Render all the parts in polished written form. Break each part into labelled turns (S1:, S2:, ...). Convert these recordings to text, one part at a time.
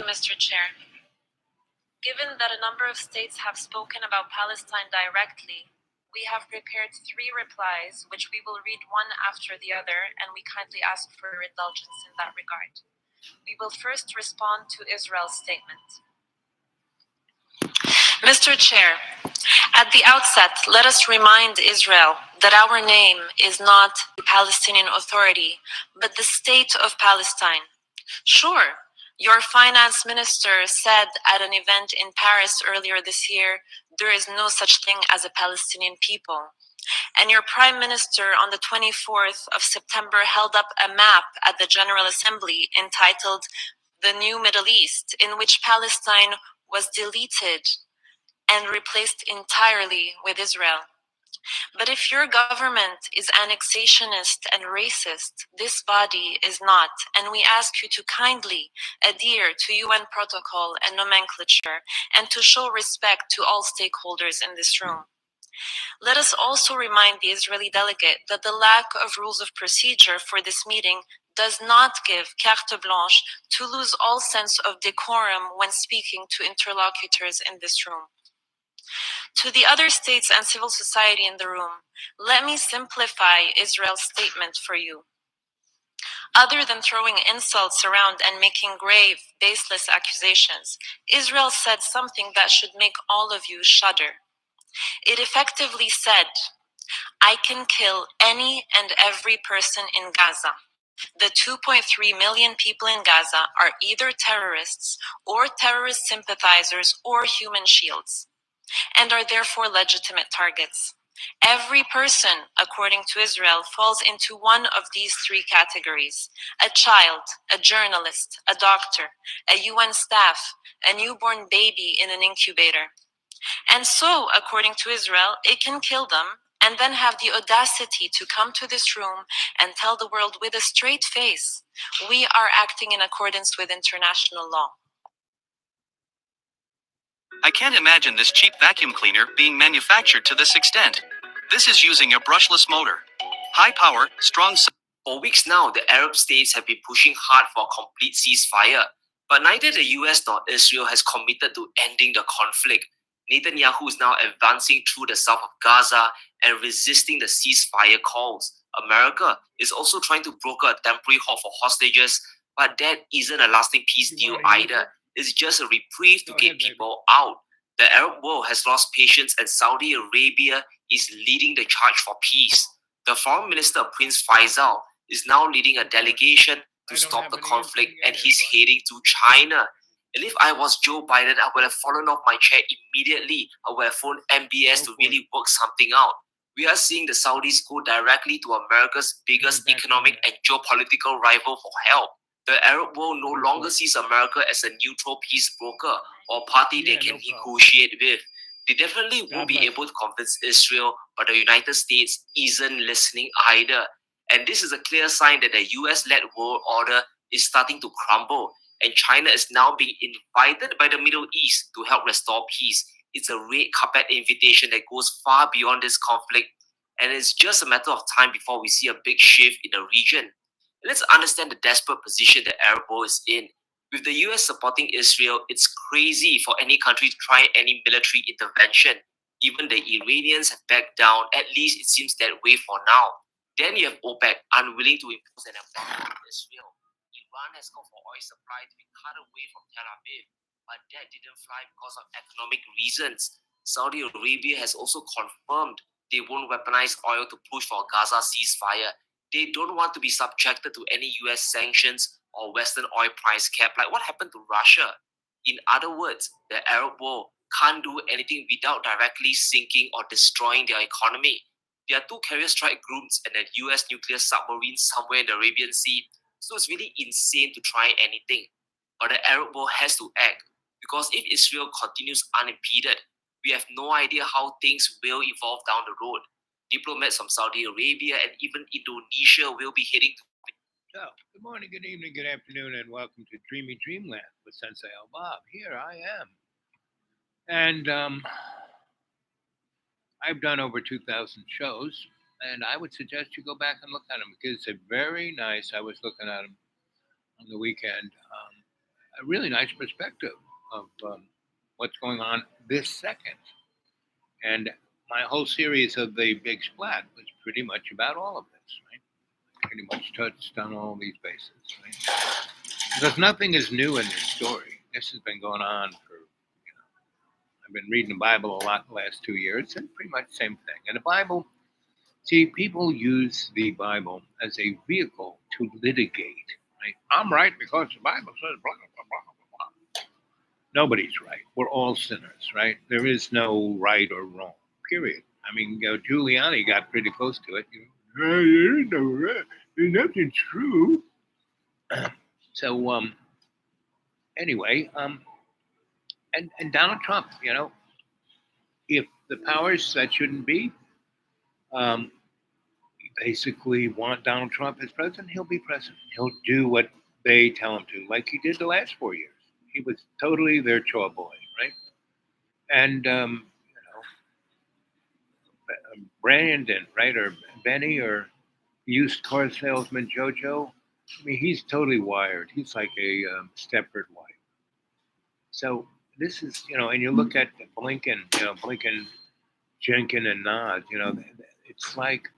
S1: Mr. Chair. Given that a number of states have spoken about Palestine directly, we have prepared 3 replies, which we will read one after the other, and we kindly ask for your indulgence in that regard. We will first respond to Israel's statement. Mr. Chair, at the outset, let us remind Israel that our name is not the Palestinian Authority, but the State of Palestine. Sure, your finance minister said at an event in Paris earlier this year, there is no such thing as a Palestinian people. And your prime minister on the 24th of September held up a map at the General Assembly entitled The New Middle East, in which Palestine was deleted and replaced entirely with Israel. But if your government is annexationist and racist, this body is not, and we ask you to kindly adhere to UN protocol and nomenclature and to show respect to all stakeholders in this room. Let us also remind the Israeli delegate that the lack of rules of procedure for this meeting does not give carte blanche to lose all sense of decorum when speaking to interlocutors in this room. To the other states and civil society in the room, let me simplify Israel's statement for you. Other than throwing insults around and making grave, baseless accusations, Israel said something that should make all of you shudder. It effectively said, I can kill any and every person in Gaza. The 2.3 million people in Gaza are either terrorists or terrorist sympathizers or human shields, and are therefore legitimate targets. Every person, according to Israel, falls into one of these 3 categories: a child, a journalist, a doctor, a UN staff, a newborn baby in an incubator. And so, according to Israel, it can kill them and then have the audacity to come to this room and tell the world with a straight face, we are acting in accordance with international law.
S2: I can't imagine this cheap vacuum cleaner being manufactured to this extent. This is using a brushless motor. High power, strong...
S3: For weeks now, the Arab states have been pushing hard for a complete ceasefire, but neither the US nor Israel has committed to ending the conflict. Netanyahu is now advancing through the south of Gaza and resisting the ceasefire calls. America is also trying to broker a temporary halt for hostages, but that isn't a lasting peace deal either. It's just a reprieve to get people out. The Arab world has lost patience and Saudi Arabia is leading the charge for peace. The foreign minister, Prince Faisal, is now leading a delegation to stop the conflict, and he's heading to China. And if I was Joe Biden, I would have fallen off my chair immediately. I would have phoned MBS to really work something out. We are seeing the Saudis go directly to America's biggest economic and geopolitical rival for help. The Arab world no longer sees America as a neutral peace broker or party they can negotiate with. They definitely won't be able to convince Israel, but the United States isn't listening either. And this is a clear sign that the US-led world order is starting to crumble, and China is now being invited by the Middle East to help restore peace. It's a red carpet invitation that goes far beyond this conflict, and it's just a matter of time before we see a big shift in the region. Let's understand the desperate position the Arab world is in. With the US supporting Israel, it's crazy for any country to try any military intervention. Even the Iranians have backed down, at least it seems that way for now. Then you have OPEC, unwilling to impose an embargo on Israel. Iran has called for oil supply to be cut away from Tel Aviv, but that didn't fly because of economic reasons. Saudi Arabia has also confirmed they won't weaponize oil to push for a Gaza ceasefire. They don't want to be subjected to any US sanctions or Western oil price cap like what happened to Russia. In other words, the Arab world can't do anything without directly sinking or destroying their economy. There are 2 carrier strike groups and a US nuclear submarine somewhere in the Arabian Sea, so it's really insane to try anything. But the Arab world has to act, because if Israel continues unimpeded, we have no idea how things will evolve down the road. Diplomats from Saudi Arabia and even Indonesia will be heading to...
S4: So, good morning, good evening, good afternoon, and welcome to Dreamy Dreamland with Sensei El Bob. Here I am. And I've done over 2,000 shows, and I would suggest you go back and look at them because they're very nice. I was looking at them on the weekend. a really nice perspective of what's going on this second. And my whole series of the Big Splat was pretty much about all of this, right? Pretty much touched on all these bases, right? Because nothing is new in this story. This has been going on for, I've been reading the Bible a lot the last 2 years, and pretty much the same thing. And the Bible, see, people use the Bible as a vehicle to litigate, right? I'm right because the Bible says blah, blah, blah, blah, blah. Nobody's right. We're all sinners, right? There is no right or wrong, period. I mean, Giuliani got pretty close to it. There's no right. There's nothing true. So, anyway, and Donald Trump, if the powers that shouldn't be, um, basically want Donald Trump as president, he'll be president. He'll do what they tell him to, like he did the last 4 years. He was totally their chore boy, right? And Brandon, right, or Benny, or used car salesman JoJo. I mean, he's totally wired. He's like a Stepford wife. So this is, and you look at Blinken, Blinken, Jenkin, and Nod. It's like,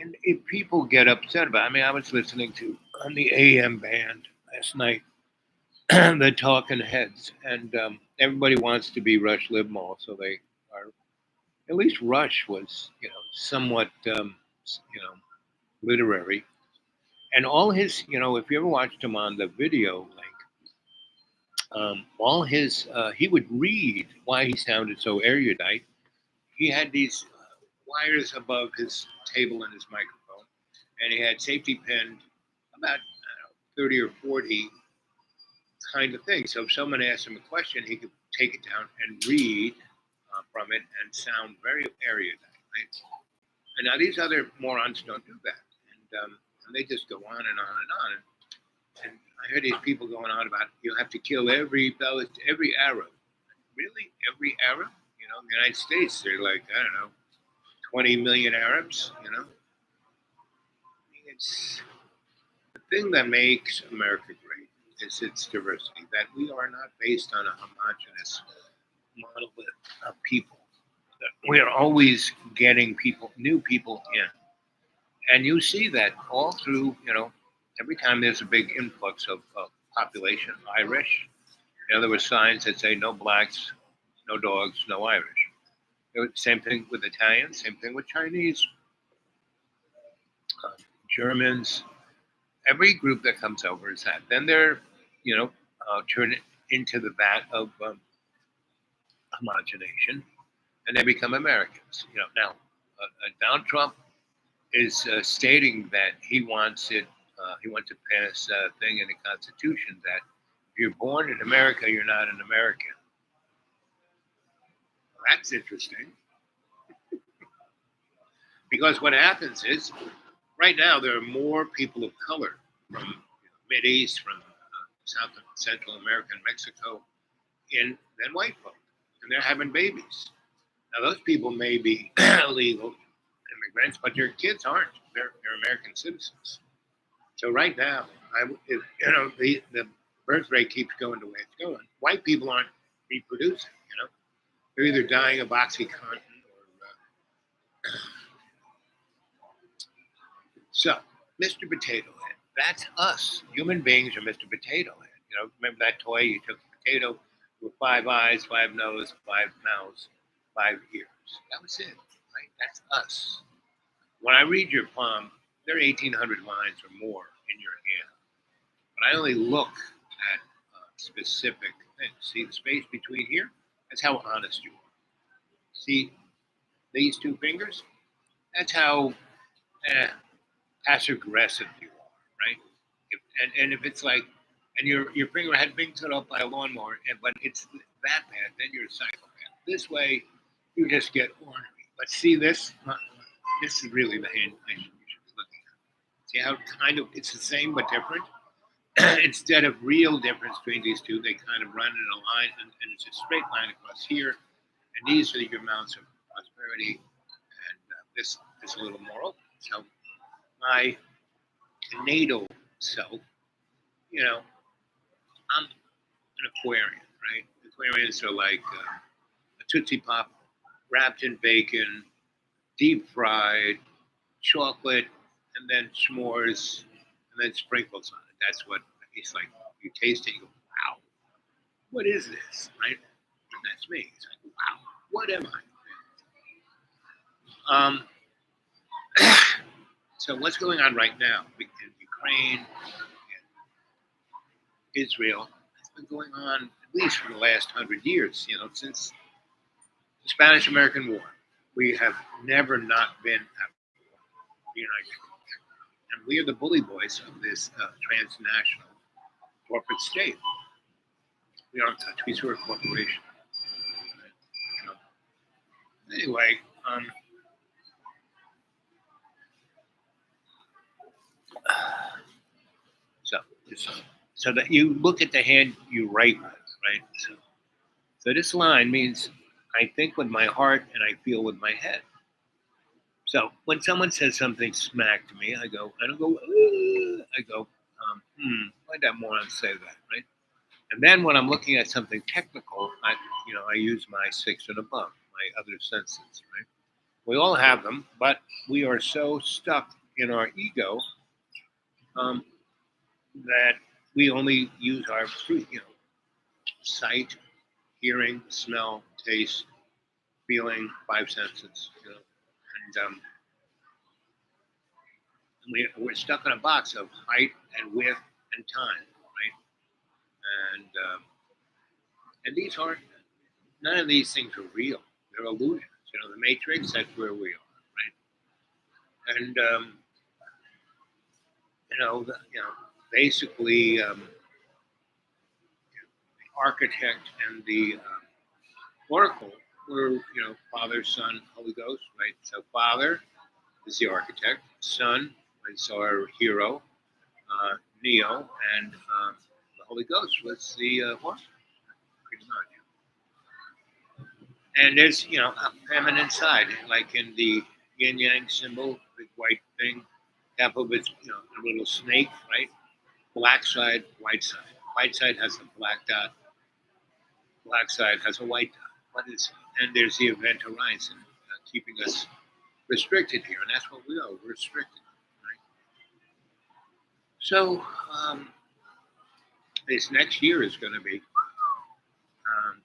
S4: and if people get upset about, I mean, I was listening to on the AM band last night, the Talking Heads, and everybody wants to be Rush Limbaugh, so they are. At least Rush was, somewhat, literary, and all his, if you ever watched him on the video link, all his, he would read why he sounded so erudite. He had these wires above his table and his microphone, and he had safety pinned about 30 or 40 kind of things. So if someone asked him a question, he could take it down and read from it and sound very erudite. Right? And now these other morons don't do that, and they just go on and on and on. And I heard these people going on about you have to kill every Arab. Really, every Arab? In the United States, they're like, I don't know, 20 million Arabs. It's the thing that makes America great is its diversity. That we are not based on a homogenous monolith of people. That we are always getting new people in, and you see that all through. Every time there's a big influx of population, Irish. There were signs that say no blacks, no dogs, no Irish. Same thing with Italians, same thing with Chinese, Germans. Every group that comes over is that. Then they're, turned into the vat of homogenation, and they become Americans. Now Donald Trump is stating that he wants it. He wants to pass a thing in the Constitution that if you're born in America, you're not an American. Well, that's interesting. Because what happens is, right now, there are more people of color from Mid East, from South and Central America and Mexico than white folk. And they're having babies. Now, those people may be illegal immigrants, but their kids aren't. They're American citizens. So right now, if the birth rate keeps going the way it's going, white people aren't reproducing. They're either dying of OxyContin or. So, Mr. Potato Head, that's us. Human beings are Mr. Potato Head. Remember that toy? You took a potato with 5 eyes, 5 nose, 5 mouths, 5 ears. That was it, right? That's us. When I read your palm, there are 1,800 lines or more in your hand. But I only look at specific things. See the space between here? That's how honest you are. See these 2 fingers? That's how passive aggressive you are, right? And if it's like, and your finger had been cut off by a lawnmower, but it's that bad, then you're a psychopath. This way, you just get ornery. But see this? This is really the hand you should be looking at. See how it's the same but different? Instead of real difference between these two, they kind of run in a line, and it's a straight line across here. And these are your mounts of prosperity, and this is a little more open. So my natal self you know, I'm an Aquarian, right? Aquarians are like a Tootsie Pop wrapped in bacon, deep fried, chocolate, and then s'mores, and then sprinkles on it. That's what it's like. You taste it, you go, wow, what is this, right? And that's me. It's like, wow, what am I? So what's going on right now in Ukraine and Israel? It's been going on at least for the last 100 years. Since the Spanish-American War, we have never not been at the United States, and we are the bully boys of this transnational corporate state. We aren't touch. We are a corporation. Anyway, so so that you look at the hand you write with, right? So this line means I think with my heart and I feel with my head. So when someone says something smack to me, I don't go, I go, why'd that moron say that, right? And then when I'm looking at something technical, I use my 6 and above, my other senses, right? We all have them, but we are so stuck in our ego that we only use our sight, hearing, smell, taste, feeling, 5 senses, and we're stuck in a box of height and width and time, right? And these aren't. None of these things are real. They're illusions. The Matrix. That's where we are, right? And basically, the architect and the oracle were, Father, Son, Holy Ghost, right? So Father is the architect. Son is our hero, Neo, and the Holy Ghost was the oracle, pretty much. And there's, a feminine side, like in the yin yang symbol, big white thing. Half of it's, a little snake, right? Black side, white side. White side has a black dot. Black side has a white dot. What is it? And there's the event horizon, keeping us restricted here, and that's what we are. We're restricted, right? So this next year is going to be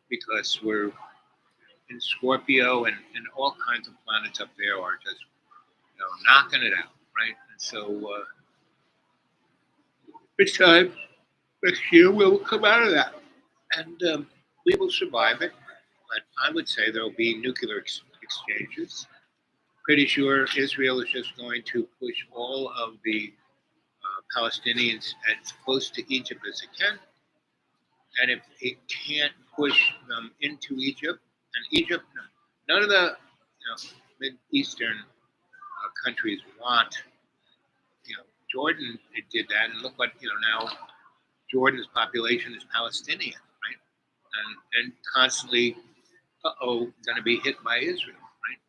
S4: because we're in Scorpio, and all kinds of planets up there are just knocking it out, right? And so it's time next year we'll come out of that, and we will survive it. But I would say there will be nuclear exchanges. Pretty sure Israel is just going to push all of the Palestinians as close to Egypt as it can. And if it can't push them into Egypt, and Egypt, none of the Mid Eastern countries want, Jordan it did that, and look what now Jordan's population is Palestinian, right? And constantly, going to be hit by Israel, right?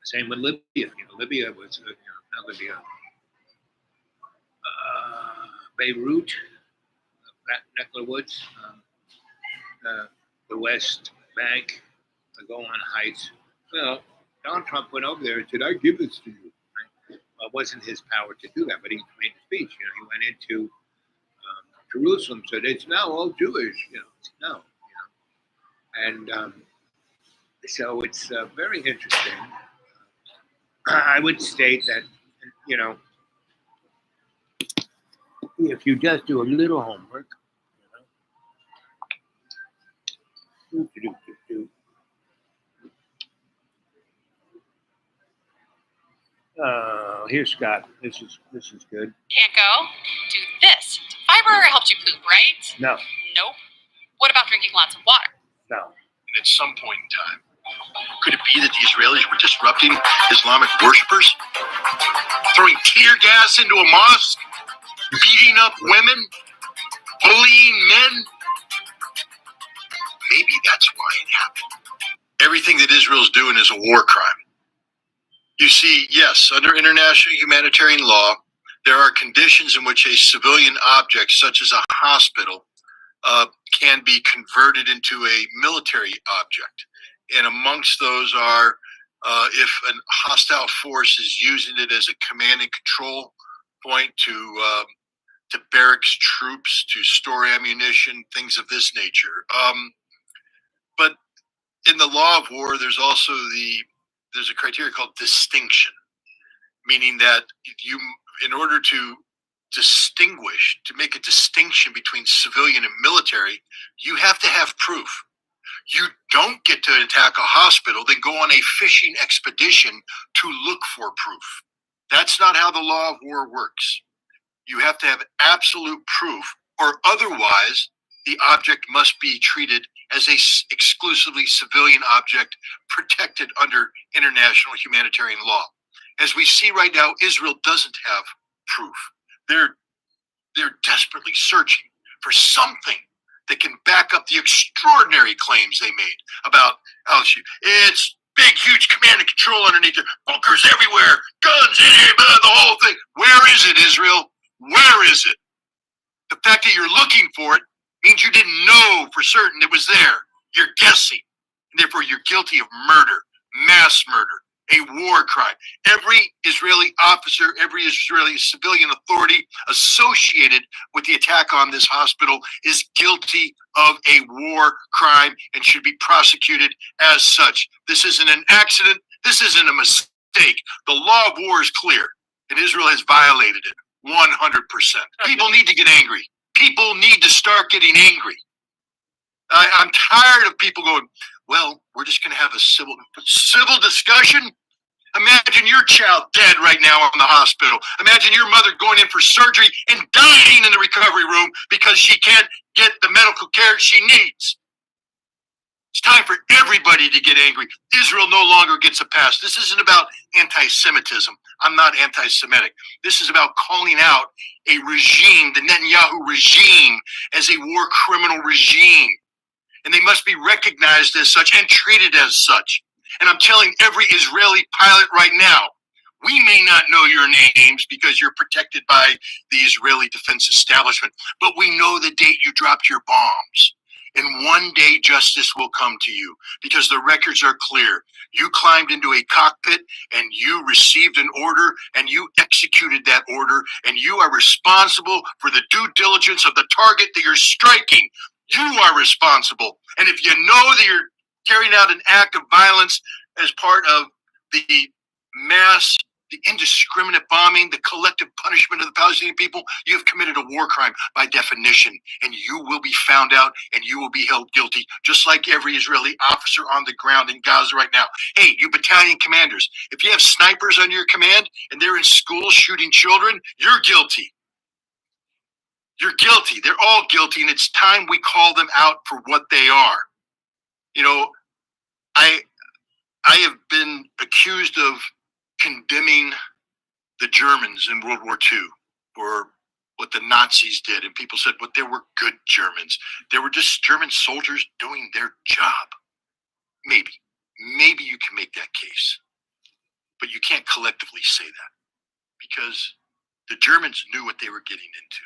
S4: Same with Libya. Libya was, not Libya, Beirut, that neck of the woods, the West Bank, the Golan Heights. Well, Donald Trump went over there and said, "I give this to you." Right? Well, it wasn't his power to do that, but he made a speech. He went into Jerusalem, said, "It's now all Jewish." No. And so it's very interesting. I would state that, if you just do a little homework, here's Scott. This is good.
S2: Can't go? Do this. Fiber helps you poop, right?
S4: No,
S2: Nope. What about drinking lots of water?
S4: no.
S5: And at some point in time, could it be that the Israelis were disrupting Islamic worshippers? Throwing tear gas into a mosque? Beating up women? Bullying men? Maybe that's why it happened. Everything that Israel's doing is a war crime. You see, yes, under international humanitarian law, there are conditions in which a civilian object, such as a hospital, can be converted into a military object. And amongst those are if a hostile force is using it as a command and control point to barracks troops, to store ammunition, things of this nature. But in the law of war, there's also there's a criteria called distinction, meaning that in order to make a distinction between civilian and military, you have to have proof. You don't get to attack a hospital, then go on a fishing expedition to look for proof. That's not how the law of war works. You have to have absolute proof, or otherwise the object must be treated as a exclusively civilian object protected under international humanitarian law. As we see right now, Israel doesn't have proof. They're desperately searching for something that can back up the extraordinary claims they made about LSU. It's big, huge command and control underneath it, bunkers everywhere, guns in here, the whole thing. Where is it, Israel? Where is it? The fact that you're looking for it means you didn't know for certain it was there. You're guessing. And therefore, you're guilty of murder, mass murder, a war crime. Every Israeli officer, every Israeli civilian authority associated with the attack on this hospital is guilty of a war crime and should be prosecuted as such. This isn't an accident. This isn't a mistake. The law of war is clear, and Israel has violated it 100%. People need to get angry. People need to start getting angry. I'm tired of people going, well, we're just going to have a civil discussion. Imagine your child dead right now in the hospital. Imagine your mother going in for surgery and dying in the recovery room because she can't get the medical care she needs. It's time for everybody to get angry. Israel no longer gets a pass. This isn't about anti-Semitism. I'm not anti-Semitic. This is about calling out a regime, the Netanyahu regime, as a war criminal regime. And they must be recognized as such and treated as such. And I'm telling every Israeli pilot right now, we may not know your names because you're protected by the Israeli defense establishment, but we know the date you dropped your bombs. And one day justice will come to you because the records are clear. You climbed into a cockpit and you received an order and you executed that order, and you are responsible for the due diligence of the target that you're striking. You are responsible. And if you know that you're carrying out an act of violence as part of the indiscriminate bombing, the collective punishment of the Palestinian people, you have committed a war crime by definition, and you will be found out and you will be held guilty, just like every Israeli officer on the ground in Gaza right now. Hey, you battalion commanders, if you have snipers under your command and they're in school shooting children, you're guilty. You're guilty. They're all guilty, and it's time we call them out for what they are. You know, I have been accused of condemning the Germans in World War II for what the Nazis did. And people said, but they were good Germans. They were just German soldiers doing their job. Maybe you can make that case. But you can't collectively say that because the Germans knew what they were getting into.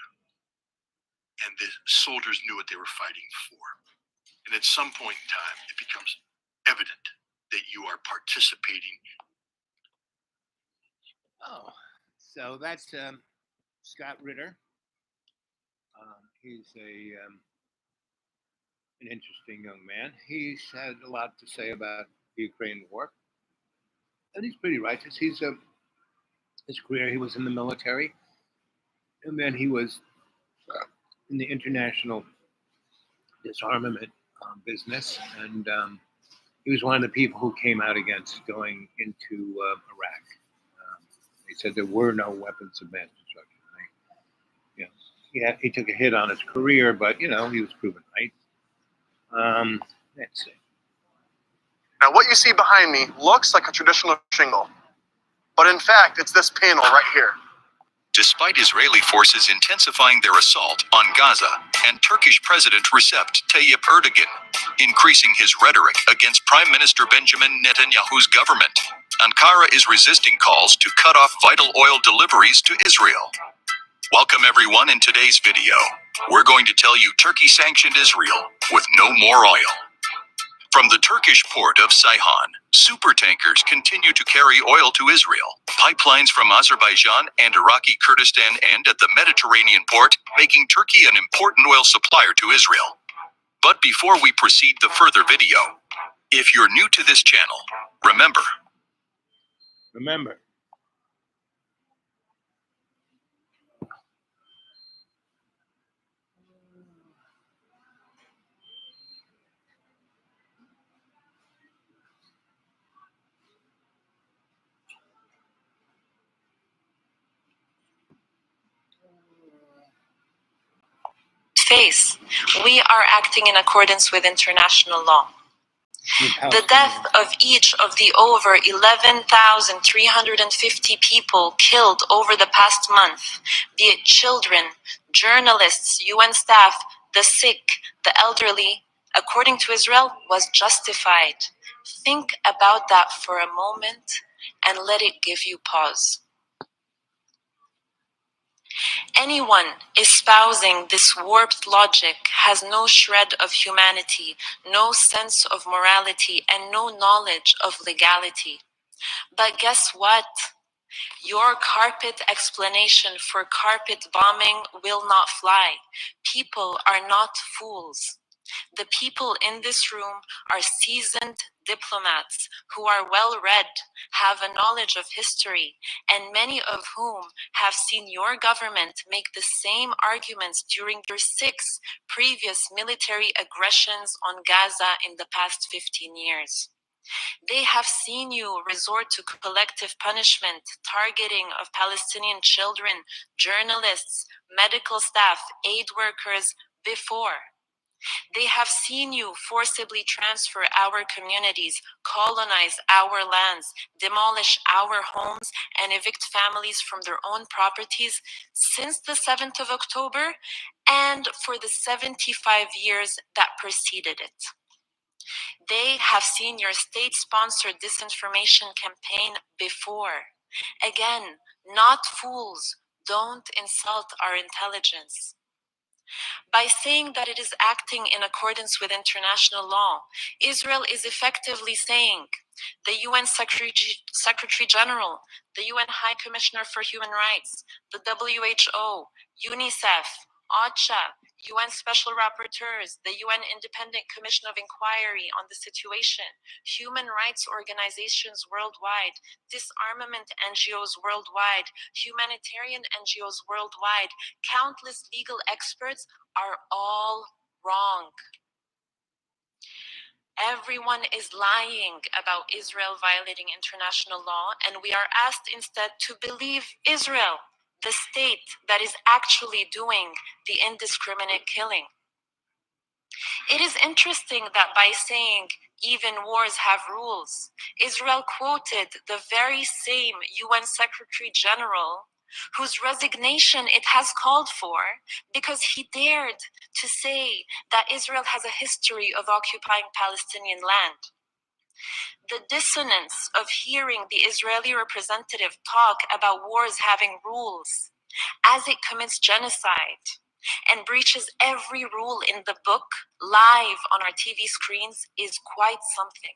S5: And the soldiers knew what they were fighting for. And at some point in time, it becomes evident that you are participating.
S4: Oh, so that's Scott Ritter. He's an interesting young man. He's had a lot to say about the Ukraine war, and he's pretty righteous. His career, he was in the military, and then he was in the international disarmament business, and he was one of the people who came out against going into Iraq. They said there were no weapons of mass destruction. He took a hit on his career, but he was proven right. Let's see.
S6: Now, what you see behind me looks like a traditional shingle, but in fact, it's this panel right here.
S2: Despite Israeli forces intensifying their assault on Gaza and Turkish President Recep Tayyip Erdogan, increasing his rhetoric against Prime Minister Benjamin Netanyahu's government. Ankara is resisting calls to cut off vital oil deliveries to Israel. Welcome everyone. In today's video, we're going to tell you Turkey sanctioned Israel with no more oil. From the Turkish port of Ceyhan, supertankers continue to carry oil to Israel. Pipelines from Azerbaijan and Iraqi Kurdistan end at the Mediterranean port, making Turkey an important oil supplier to Israel. But before we proceed the further video, if you're new to this channel, remember,
S1: Face, we are acting in accordance with international law. The death of each of the over 11,350 people killed over the past month, be it children, journalists, UN staff, the sick, the elderly, according to Israel, was justified. Think about that for a moment and let it give you pause. Anyone espousing this warped logic has no shred of humanity, no sense of morality, and no knowledge of legality. But guess what? Your carpet explanation for carpet bombing will not fly. People are not fools. The people in this room are seasoned diplomats who are well read, have a knowledge of history, and many of whom have seen your government make the same arguments during their 6 previous military aggressions on Gaza in the past 15 years. They have seen you resort to collective punishment, targeting of Palestinian children, journalists, medical staff, aid workers before. They have seen you forcibly transfer our communities, colonize our lands, demolish our homes, and evict families from their own properties since the 7th of October and for the 75 years that preceded it. They have seen your state-sponsored disinformation campaign before. Again, not fools. Don't insult our intelligence. By saying that it is acting in accordance with international law, Israel is effectively saying the UN Secretary General, the UN High Commissioner for Human Rights, the WHO, UNICEF, OCHA, UN Special Rapporteurs, the UN Independent Commission of Inquiry on the Situation, human rights organizations worldwide, disarmament NGOs worldwide, humanitarian NGOs worldwide, countless legal experts are all wrong. Everyone is lying about Israel violating international law, and we are asked instead to believe Israel, the state that is actually doing the indiscriminate killing. It is interesting that by saying even wars have rules, Israel quoted the very same UN Secretary General whose resignation it has called for because he dared to say that Israel has a history of occupying Palestinian land. The dissonance of hearing the Israeli representative talk about wars having rules as it commits genocide and breaches every rule in the book live on our TV screens is quite something.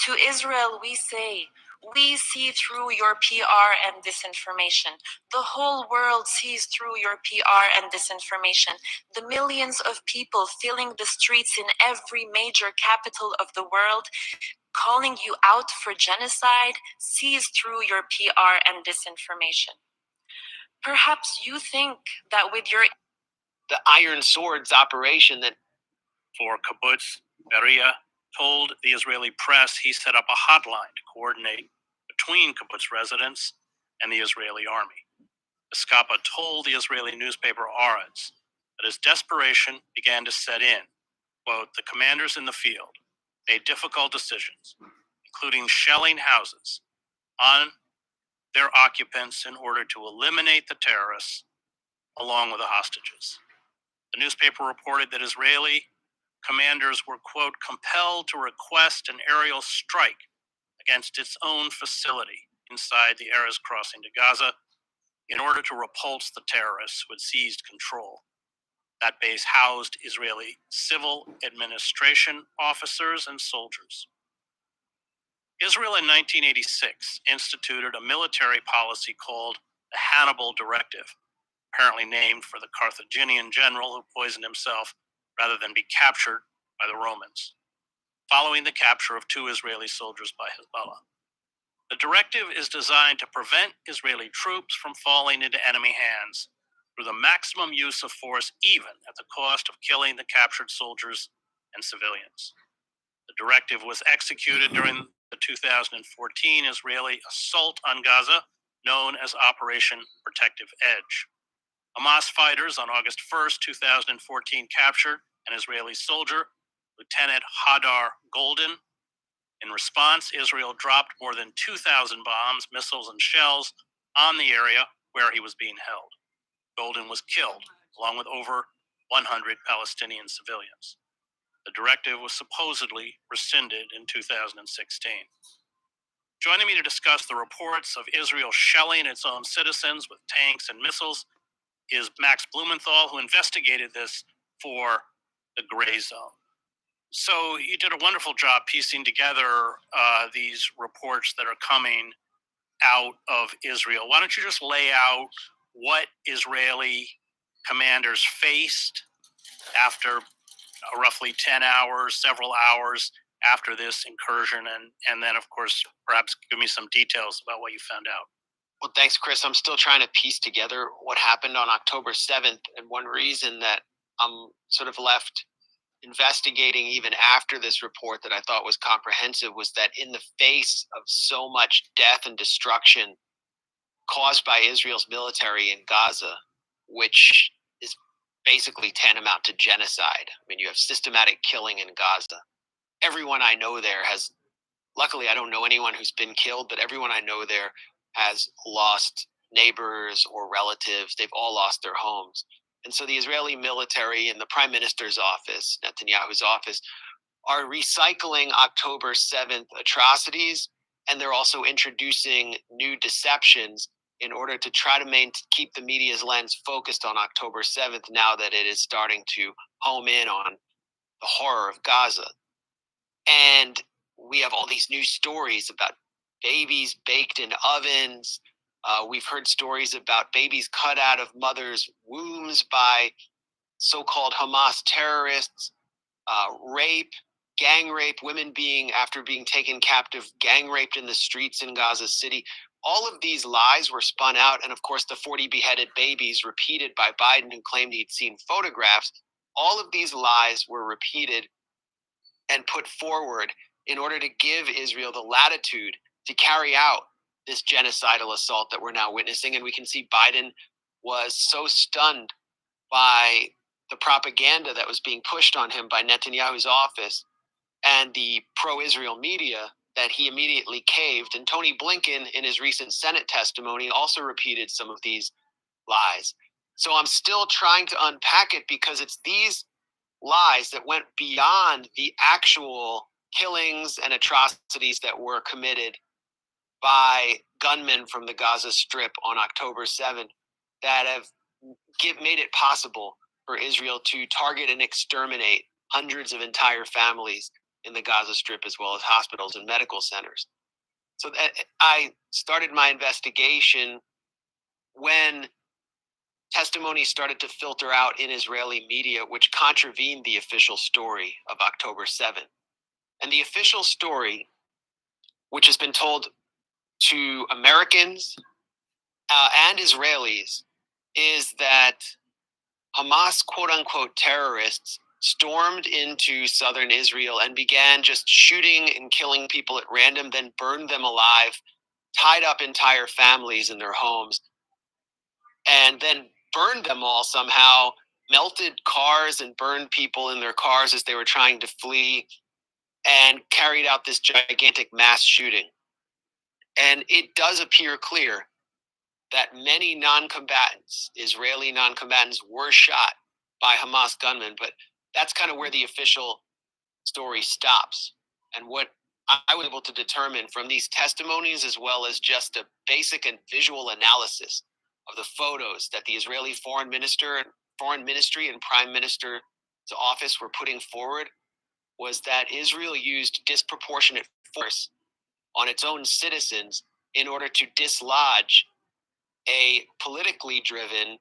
S1: To Israel, we say, we see through your PR and disinformation. The whole world sees through your PR and disinformation. The millions of people filling the streets in every major capital of the world, calling you out for genocide, sees through your PR and disinformation. Perhaps you think that with your
S3: The Iron Swords operation that
S7: for Kibbutz Beria told the Israeli press he set up a hotline to coordinate between kibbutz residents and the Israeli army. Escapa told the Israeli newspaper Aretz that as desperation began to set in, quote, the commanders in the field made difficult decisions, including shelling houses on their occupants in order to eliminate the terrorists along with the hostages. The newspaper reported that Israeli commanders were, quote, compelled to request an aerial strike against its own facility inside the Erez crossing to Gaza in order to repulse the terrorists who had seized control. That base housed Israeli civil administration officers and soldiers. Israel in 1986 instituted a military policy called the Hannibal Directive, apparently named for the Carthaginian general who poisoned himself rather than be captured by the Romans, following the capture of 2 Israeli soldiers by Hezbollah. The directive is designed to prevent Israeli troops from falling into enemy hands through the maximum use of force, even at the cost of killing the captured soldiers and civilians. The directive was executed during the 2014 Israeli assault on Gaza, known as Operation Protective Edge. Hamas fighters on August 1st, 2014 captured an Israeli soldier, Lieutenant Hadar Golden. In response, Israel dropped more than 2,000 bombs, missiles, and shells on the area where he was being held. Golden was killed, along with over 100 Palestinian civilians. The directive was supposedly rescinded in 2016. Joining me to discuss the reports of Israel shelling its own citizens with tanks and missiles is Max Blumenthal, who investigated this for the Gray Zone. So you did a wonderful job piecing together these reports that are coming out of Israel. Why don't you just lay out what Israeli commanders faced after roughly 10 hours, several hours after this incursion, and then, of course, perhaps give me some details about what you found out.
S8: Well, thanks, Chris. I'm still trying to piece together what happened on October 7th, and one reason that I'm sort of left investigating even after this report that I thought was comprehensive was that in the face of so much death and destruction caused by Israel's military in Gaza, which is basically tantamount to genocide. I mean, you have systematic killing in Gaza. Everyone I know there has, luckily I don't know anyone who's been killed, but everyone I know there has lost neighbors or relatives. They've all lost their homes. And so the Israeli military and the prime minister's office, Netanyahu's office, are recycling October 7th atrocities, and they're also introducing new deceptions in order to try to keep the media's lens focused on October 7th now that it is starting to home in on the horror of Gaza. And we have all these new stories about babies baked in ovens. We've heard stories about babies cut out of mothers' wombs by so-called Hamas terrorists, rape, gang rape, women after being taken captive, gang raped in the streets in Gaza City. All of these lies were spun out, and of course the 40 beheaded babies repeated by Biden, who claimed he'd seen photographs. All of these lies were repeated and put forward in order to give Israel the latitude to carry out this genocidal assault that we're now witnessing. And we can see Biden was so stunned by the propaganda that was being pushed on him by Netanyahu's office and the pro-Israel media that he immediately caved. And Tony Blinken, in his recent Senate testimony, also repeated some of these lies. So I'm still trying to unpack it because it's these lies that went beyond the actual killings and atrocities that were committed by gunmen from the Gaza Strip on October 7th that have made it possible for Israel to target and exterminate hundreds of entire families in the Gaza Strip, as well as hospitals and medical centers. So I started my investigation when testimony started to filter out in Israeli media, which contravened the official story of October 7th. And the official story, which has been told to Americans and Israelis, is that Hamas quote-unquote terrorists stormed into southern Israel and began just shooting and killing people at random, then burned them alive, tied up entire families in their homes, and then burned them all somehow, melted cars and burned people in their cars as they were trying to flee, and carried out this gigantic mass shooting. And it does appear clear that many non-combatants, Israeli non-combatants, were shot by Hamas gunmen, but that's kind of where the official story stops. And what I was able to determine from these testimonies, as well as just a basic and visual analysis of the photos that the Israeli foreign ministry and prime minister's office were putting forward, was that Israel used disproportionate force on its own citizens in order to dislodge a politically driven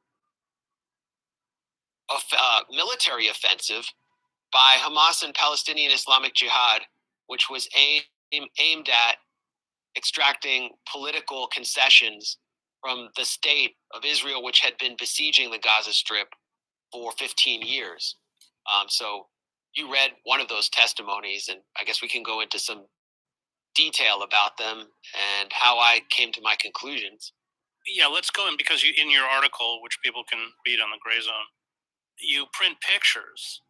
S8: military offensive by Hamas and Palestinian Islamic Jihad, which was aimed at extracting political concessions from the state of Israel, which had been besieging the Gaza Strip for 15 years. So you read one of those testimonies, and I guess we can go into some detail about them and how I came to my conclusions.
S7: Yeah, let's go in, because you, in your article, which people can read on the Gray Zone, you print pictures,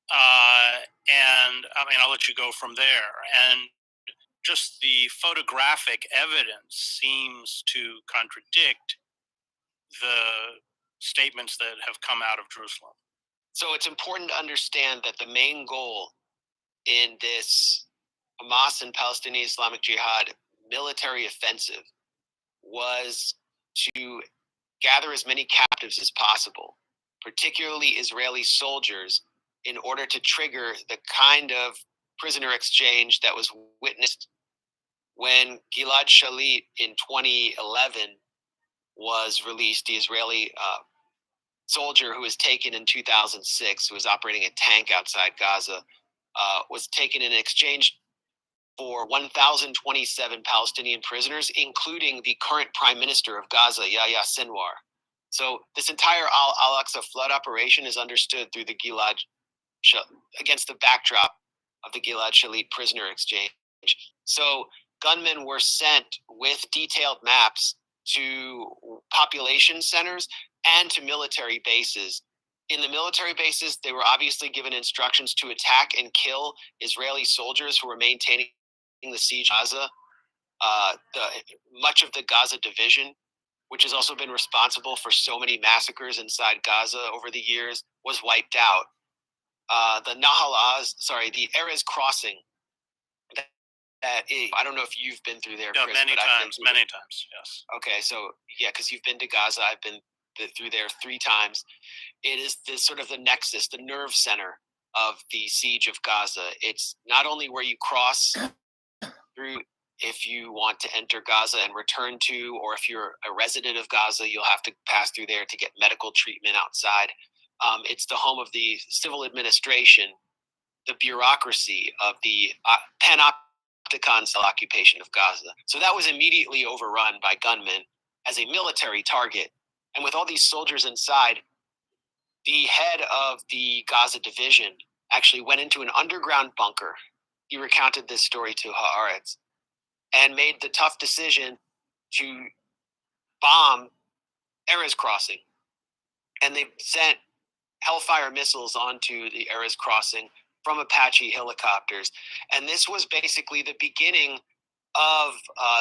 S7: and I mean, I'll let you go from there. And just the photographic evidence seems to contradict the statements that have come out of Jerusalem.
S8: So it's important to understand that the main goal in this Hamas and Palestinian Islamic Jihad military offensive was to gather as many captives as possible, particularly Israeli soldiers, in order to trigger the kind of prisoner exchange that was witnessed when Gilad Shalit in 2011 was released. The Israeli soldier who was taken in 2006, who was operating a tank outside Gaza, was taken in exchange for 1,027 Palestinian prisoners, including the current prime minister of Gaza, Yahya Sinwar. So this entire Al-Aqsa flood operation is understood through the against the backdrop of the Gilad Shalit prisoner exchange. So gunmen were sent with detailed maps to population centers and to military bases. In the military bases, they were obviously given instructions to attack and kill Israeli soldiers who were maintaining the siege of Gaza. Much of the Gaza division, which has also been responsible for so many massacres inside Gaza over the years, was wiped out. The Erez crossing. I don't know if you've been through there,
S7: Yeah,
S8: Chris.
S7: many times, yes. Okay,
S8: so yeah, because you've been to Gaza, I've been through there 3 times. It is sort of the nexus, the nerve center of the siege of Gaza. It's not only where you cross through if you want to enter Gaza and return to, or if you're a resident of Gaza, you'll have to pass through there to get medical treatment outside. It's the home of the civil administration, the bureaucracy of the panopticon occupation of Gaza. So that was immediately overrun by gunmen as a military target. And with all these soldiers inside, the head of the Gaza division actually went into an underground bunker. He recounted this story to Haaretz and made the tough decision to bomb Erez crossing. And they sent Hellfire missiles onto the Erez crossing from Apache helicopters. And this was basically the beginning of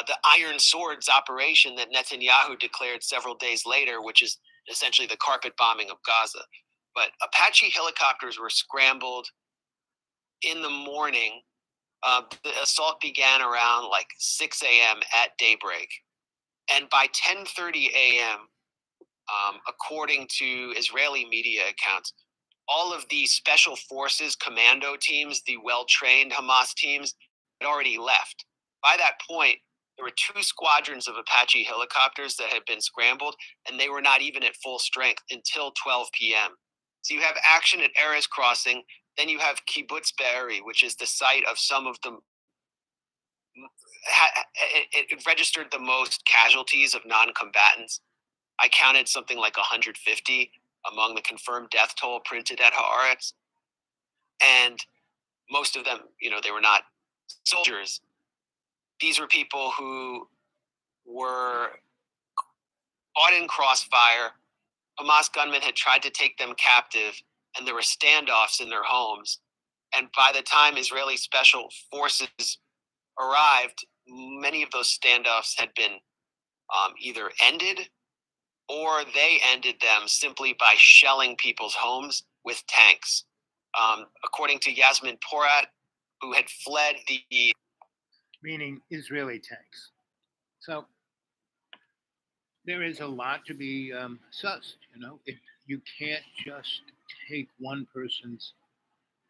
S8: the Iron Swords operation that Netanyahu declared several days later, which is essentially the carpet bombing of Gaza. But Apache helicopters were scrambled in the morning. The assault began around like 6 a.m. at daybreak. And by 10:30 a.m., according to Israeli media accounts, all of the special forces commando teams, the well-trained Hamas teams, had already left. By that point, there were 2 squadrons of Apache helicopters that had been scrambled, and they were not even at full strength until 12 p.m. So you have action at Erez crossing, then you have Kibbutz Be'eri, which is the site of some of the it registered the most casualties of non-combatants. I counted something like 150 among the confirmed death toll printed at Haaretz. And most of them, they were not soldiers. These were people who were caught in crossfire. Hamas gunmen had tried to take them captive, and there were standoffs in their homes. And by the time Israeli special forces arrived, many of those standoffs had been either ended, or they ended them simply by shelling people's homes with tanks. According to Yasmin Porat, who had fled the
S4: meaning Israeli tanks. So there is a lot to be sussed. You can't just take one person's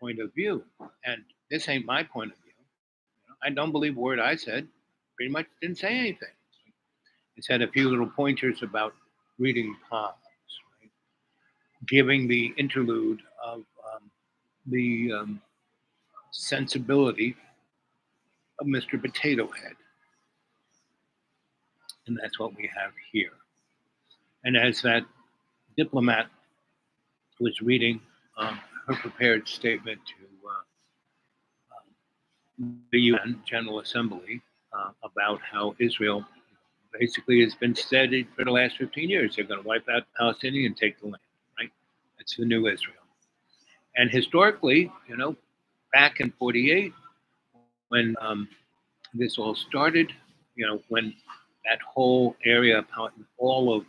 S4: point of view, and this ain't my point of view. I don't believe a word I said. Pretty much didn't say anything. It said a few little pointers about reading palms, right? Giving the interlude of the sensibility of Mr. Potato Head. And that's what we have here. And as that diplomat was reading her prepared statement to the UN General Assembly about how Israel basically has been steady for the last 15 years. They're going to wipe out Palestinians and take the land, right? That's the new Israel. And historically, back in 48, when this all started, when that whole area, all of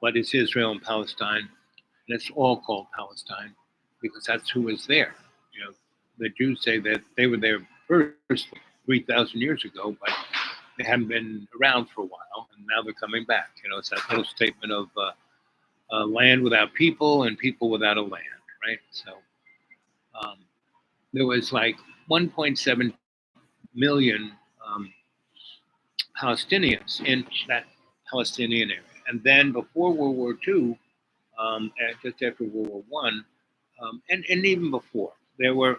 S4: what is Israel and Palestine, and it's all called Palestine because that's who was there. The Jews say that they were there first 3,000 years ago, but they haven't been around for a while, and now they're coming back. It's that little statement of land without people and people without a land, right? So there was like 1.7 million Palestinians in that Palestinian area. And then before World War II, just after World War One, and even before, there were,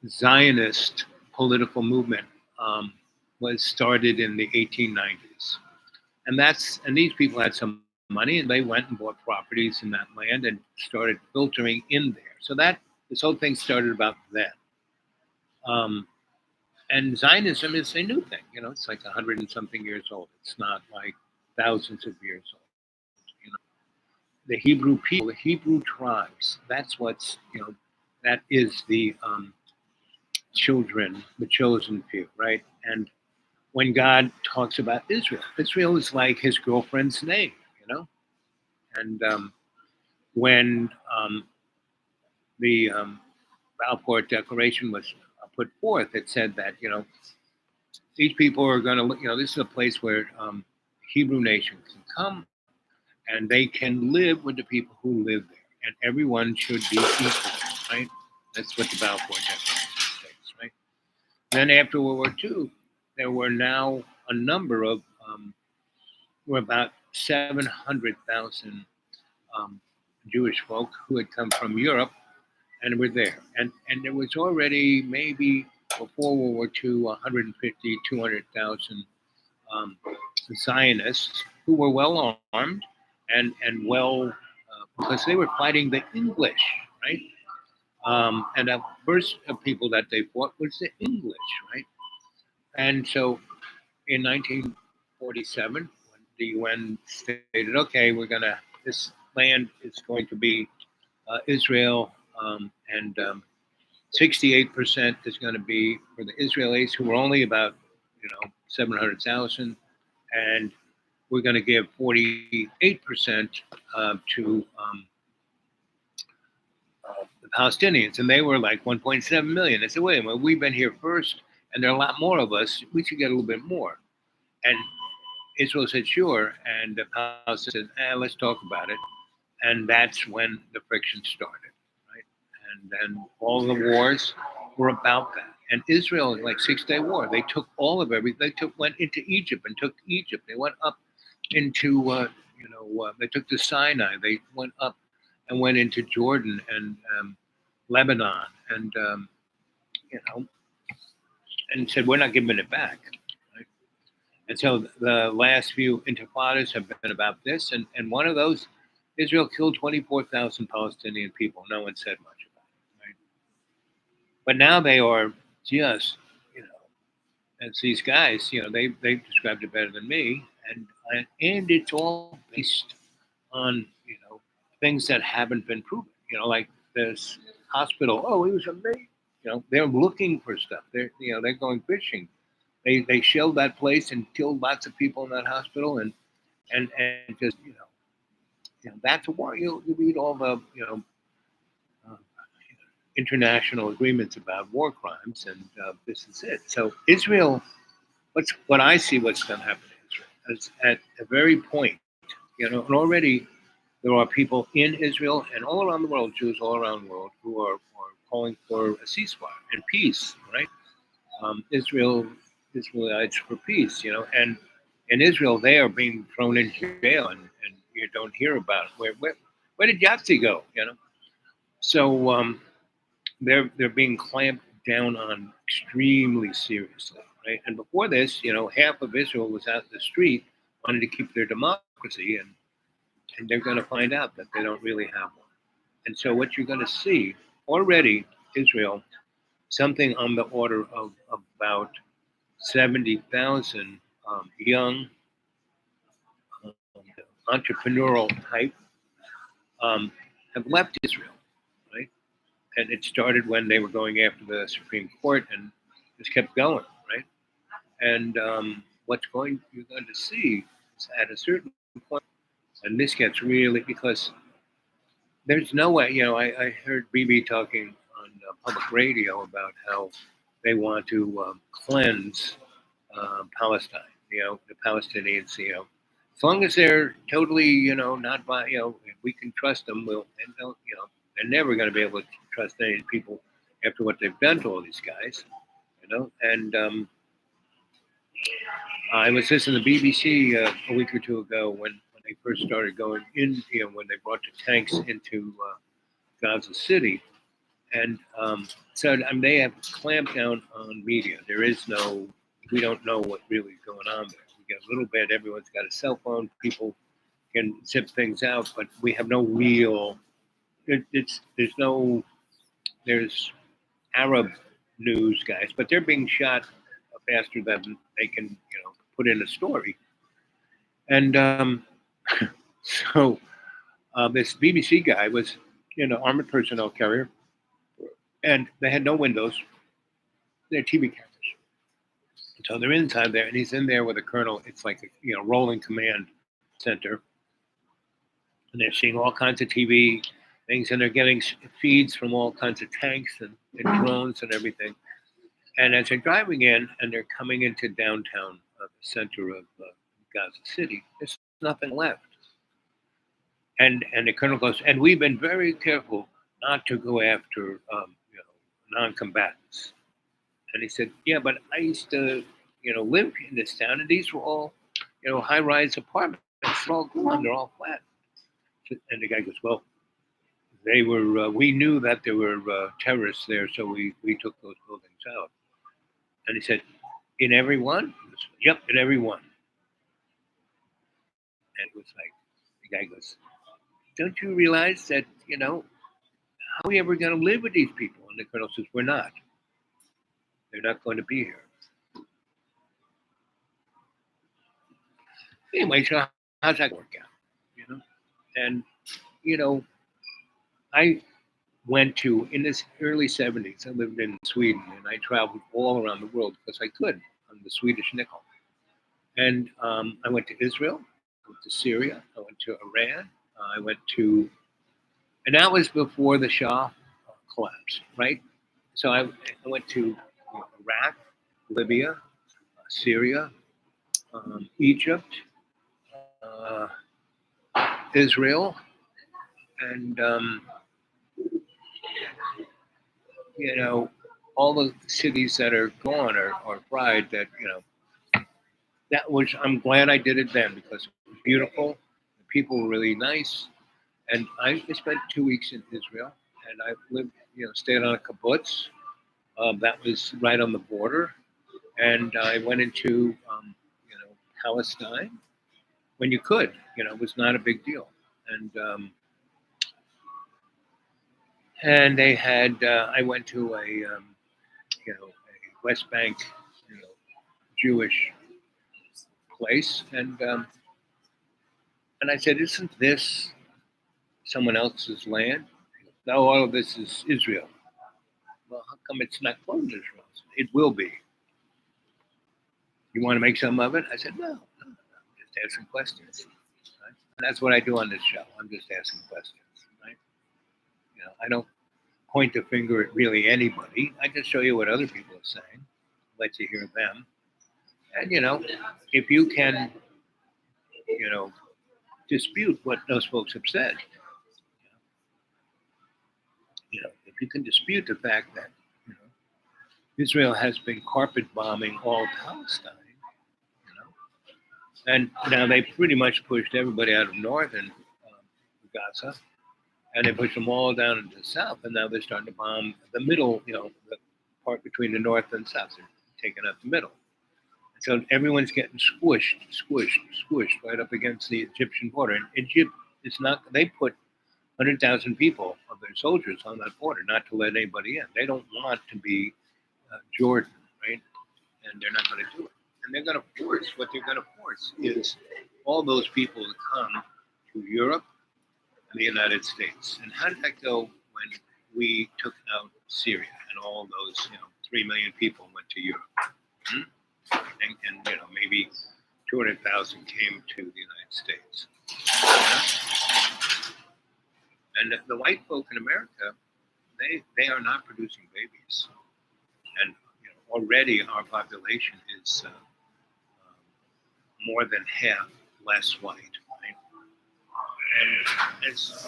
S4: Zionist political movement was started in the 1890s. And these people had some money and they went and bought properties in that land and started filtering in there. So this whole thing started about then. And Zionism is a new thing. It's like 100 and something years old. It's not like thousands of years old. The Hebrew people, the Hebrew tribes, that is the children, the chosen few, right? And when God talks about Israel, Israel is like his girlfriend's name, And when the Balfour Declaration was put forth, it said that, these people are going to, this is a place where Hebrew nation can come and they can live with the people who live there. And everyone should be equal, right? That's what the Balfour Declaration states, right? Then after World War II, there were now a number of, were about 700,000 Jewish folk who had come from Europe and were there. And there was already maybe before World War II, 150, 200,000 Zionists who were well armed and well, because they were fighting the English, right? And the first people that they fought was the English, right? And so in 1947, when the UN stated, okay, this land is going to be Israel, and 68% is going to be for the Israelis, who were only about 700,000, and we're going to give 48% to the Palestinians, and they were like 1.7 million. They said, wait a minute, we've been here first, and there are a lot more of us. We should get a little bit more. And Israel said, sure, and the Palestinians said, let's talk about it. And that's when the friction started, right? And then all the wars were about that. And Israel, like 6-Day War, they took all of everything. They went into Egypt and took Egypt. They went up into, they took the Sinai. They went up and went into Jordan and Lebanon, and and said, we're not giving it back. Right? And so the last few intifadas have been about this. And one of those, Israel killed 24,000 Palestinian people. No one said much about it. Right? But now they are just, as these guys, they've described it better than me. And it's all based on, things that haven't been proven. Like this hospital. Oh, it was amazing. They're looking for stuff. They're going fishing. They shelled that place and killed lots of people in that hospital, and just that's a war. You read all the uh, international agreements about war crimes, and this is it. So Israel, what I see what's going to happen to Israel is at the very point, and already there are people in Israel and all around the world, Jews all around the world, who are calling for a ceasefire and peace, right? Israelites for peace, and in Israel they are being thrown in jail, and you don't hear about it. Where did Yahtzee go? So they're being clamped down on extremely seriously, right? And before this, half of Israel was out in the street wanting to keep their democracy, and they're going to find out that they don't really have one. And so what you're going to see already, Israel, something on the order of about 70,000 young um, entrepreneurial type have left Israel, right? And it started when they were going after the Supreme Court, and just kept going, right? And you're going to see is at a certain point, and this gets really because there's no way. I heard Bibi talking on public radio about how they want to cleanse Palestine. The Palestinians. As long as they're totally, not by, if we can trust them, and don't, they're never going to be able to trust any people after what they've done to all these guys, And I was listening to the BBC a week or two ago when they first started going in, when they brought the tanks into Gaza City, and so they have clamped down on media. We don't know what really is going on there. We get a little bit. Everyone's got a cell phone. People can zip things out, but we have no real. There's Arab news guys, but they're being shot faster than they can put in a story. And so this BBC guy was armored personnel carrier, and they had no windows. They're TV cameras. So they're inside there, and he's in there with a colonel. It's like a rolling command center, and they're seeing all kinds of TV things, and they're getting feeds from all kinds of tanks and drones and everything. And as they're driving in, and they're coming into downtown, the center of Gaza City, there's nothing left. And the colonel goes, and we've been very careful not to go after non-combatants. And he said, yeah, but I used to live in this town, and these were all high-rise apartments. They're all gone. They're all flat. And the guy goes, well, they were. We knew that there were terrorists there, so we took those buildings out. And he said, in every one? Goes, yep, in every one. And it was like, the guy goes, don't you realize that how are we ever going to live with these people? And the colonel says, we're not. They're not going to be here. Anyway, so how's that work out? And I went to in this early 70s. I lived in Sweden, and I traveled all around the world because I could on the Swedish nickel. And I went to Israel, I went to Syria, I went to Iran, I went to, and that was before the Shah collapsed, right? So I went to Iraq, Libya, Syria, Egypt, Israel, and all the cities that are gone are fried. I'm glad I did it then because it was beautiful. The people were really nice, and I spent 2 weeks in Israel, and I lived, stayed on a kibbutz. That was right on the border, and I went into Palestine when you could. It was not a big deal, and they had. I went to a West Bank, Jewish place, and I said, "Isn't this someone else's land?" No, all of this is Israel. Well, how come it's not called Israel? It will be. You want to make some of it? I said, no, just asking questions. Right? And that's what I do on this show. I'm just asking questions. Right? I don't point the finger at really anybody. I just show you what other people are saying, let you hear them. And, if you can, dispute what those folks have said, if you can dispute the fact that, Israel has been carpet bombing all Palestine, and now they pretty much pushed everybody out of northern Gaza, and they pushed them all down into the south, and now they're starting to bomb the middle, the part between the north and south. They're taking out the middle. So everyone's getting squished right up against the Egyptian border. And Egypt is not, they put 100,000 people of their soldiers on that border, not to let anybody in. They don't want to be Jordan, right? And they're not going to do it. And they're going to force, what they're going to force is all those people to come to Europe and the United States. And how did that go when we took out Syria and all those, 3 million people went to Europe? And maybe 200,000 came to the United States. And the white folk in America, they are not producing babies. And already our population is more than half less white. Right? And it's,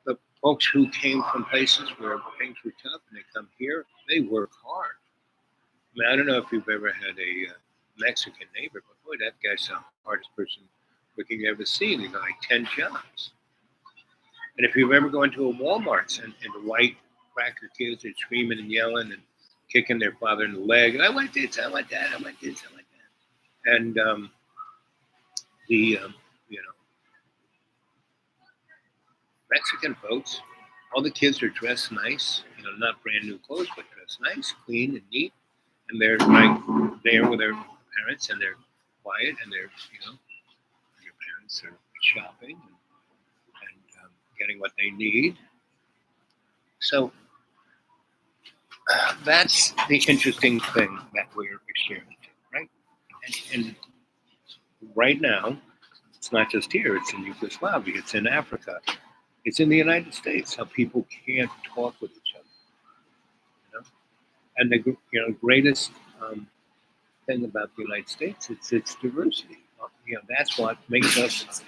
S4: the folks who came from places where things were tough and they come here, they work hard. I mean, I don't know if you've ever had a Mexican neighbor, but boy, that guy's the hardest person working you ever seen. He's got like 10 jobs. And if you've ever gone to a Walmart and the white cracker kids are screaming and yelling and kicking their father in the leg, I want this, I want that, I want this, I want that. And the Mexican folks, all the kids are dressed nice, not brand new clothes, but dressed nice, clean and neat. And they're right there with their parents, and they're quiet, and they're, your parents are shopping and getting what they need. So that's the interesting thing that we're experiencing, right? And right now, it's not just here, it's in Yugoslavia, it's in Africa, it's in the United States, how people can't talk with each other. And the greatest thing about the United States, it's its diversity. That's what makes us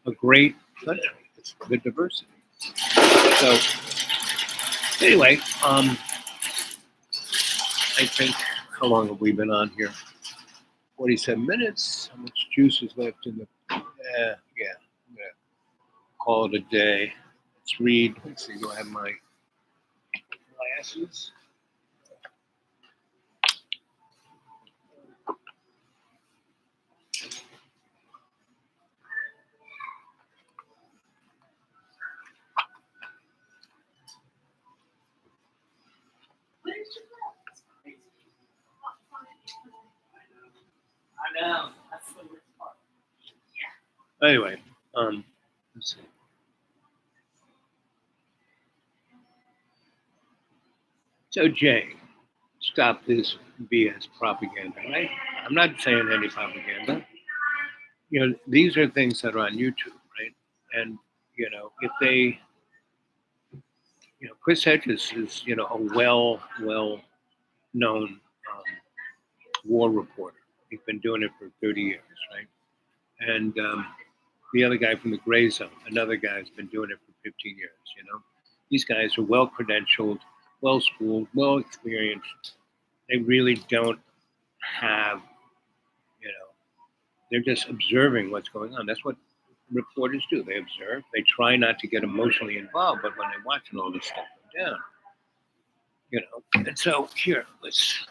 S4: a great country. It's the diversity. So anyway, I think, how long have we been on here? 47 minutes. How much juice is left in the? I'm gonna call it a day. Let's read. Let's see. Do I have my glasses? I know. That's the worst part. Yeah. Anyway, let's see. So Jay, stop this BS propaganda, right? I'm not saying any propaganda. These are things that are on YouTube, right? And if they, Chris Hedges is, a well known war reporter. He's been doing it for 30 years, right? And the other guy from the Gray Zone, another guy has been doing it for 15 years. These guys are well credentialed, well schooled, well experienced. They really don't have, they're just observing what's going on. That's what reporters do. They observe. They try not to get emotionally involved, but when they're watching all this stuff go down, And so here, let's.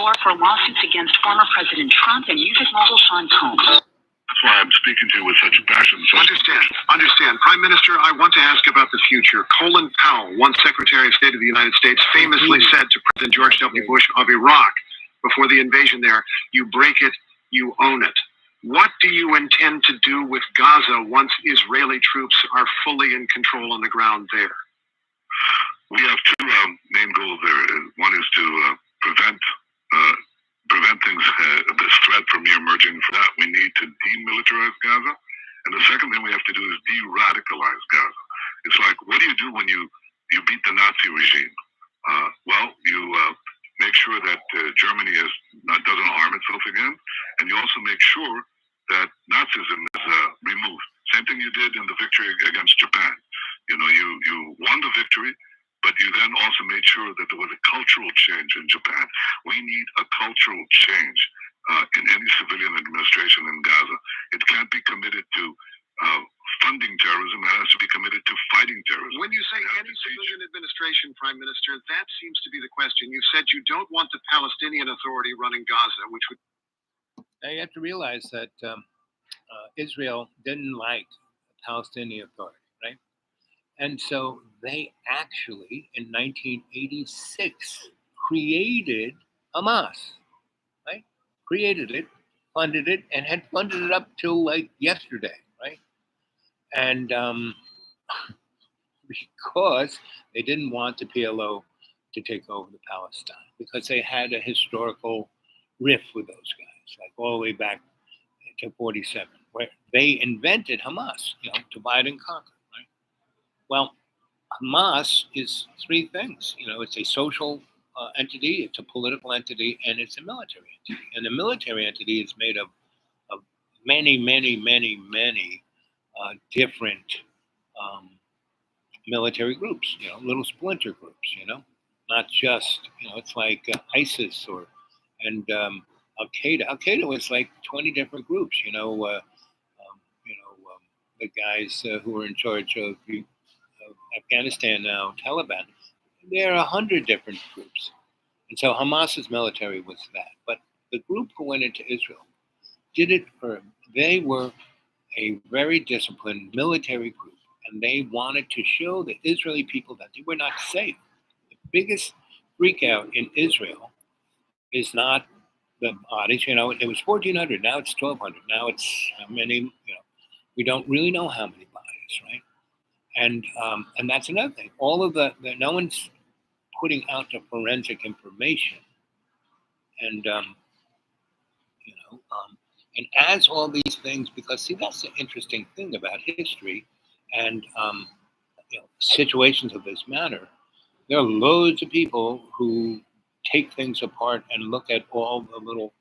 S9: floor for lawsuits against former President Trump and music mogul Sean Combs.
S5: That's why I'm speaking to you with such passion. Understand. Prime Minister, I want to ask about the future. Colin Powell, once Secretary of State of the United States, famously said to President George W. Bush of Iraq before the invasion there, you break it, you own it. What do you intend to do with Gaza once Israeli troops are fully in control on the ground there? We have two main goals there. One is to prevent things, this threat from emerging. For that, we need to demilitarize Gaza. And the second thing we have to do is de-radicalize Gaza. It's like, what do you do when you beat the Nazi regime? You make sure that Germany doesn't harm itself again, and you also make sure that Nazism is removed. Same thing you did in the victory against Japan. You won the victory, but you then also made sure that there was a cultural change in Japan. We need a cultural change in any civilian administration in Gaza. It can't be committed to funding terrorism. It has to be committed to fighting terrorism. When you say any civilian administration, Prime Minister, that seems to be the question. You said you don't want the Palestinian Authority running Gaza, which would...
S4: Now you have to realize that Israel didn't like the Palestinian Authority, right? And so they actually, in 1986, created Hamas, right? Created it, funded it, and had funded it up till like yesterday, right? And because they didn't want the PLO to take over the Palestine, because they had a historical rift with those guys, like all the way back to 47, where they invented Hamas, divide and conquer, right? Well, Hamas is three things. It's a social entity, it's a political entity, and it's a military entity. And the military entity is made of many different military groups, little splinter groups, not just, it's like ISIS and Al-Qaeda. Al-Qaeda was like 20 different groups, the guys who were in charge of Afghanistan now, Taliban. There are 100 different groups. And so Hamas's military was that. But the group who went into Israel did it they were a very disciplined military group, and they wanted to show the Israeli people that they were not safe. The biggest freak out in Israel is not the bodies. It was 1,400, now it's 1,200, now it's how many, we don't really know how many bodies, right? And that's another thing. All of the no one's putting out the forensic information, and and as all these things, because see, that's the interesting thing about history and situations of this matter. There are loads of people who take things apart and look at all the little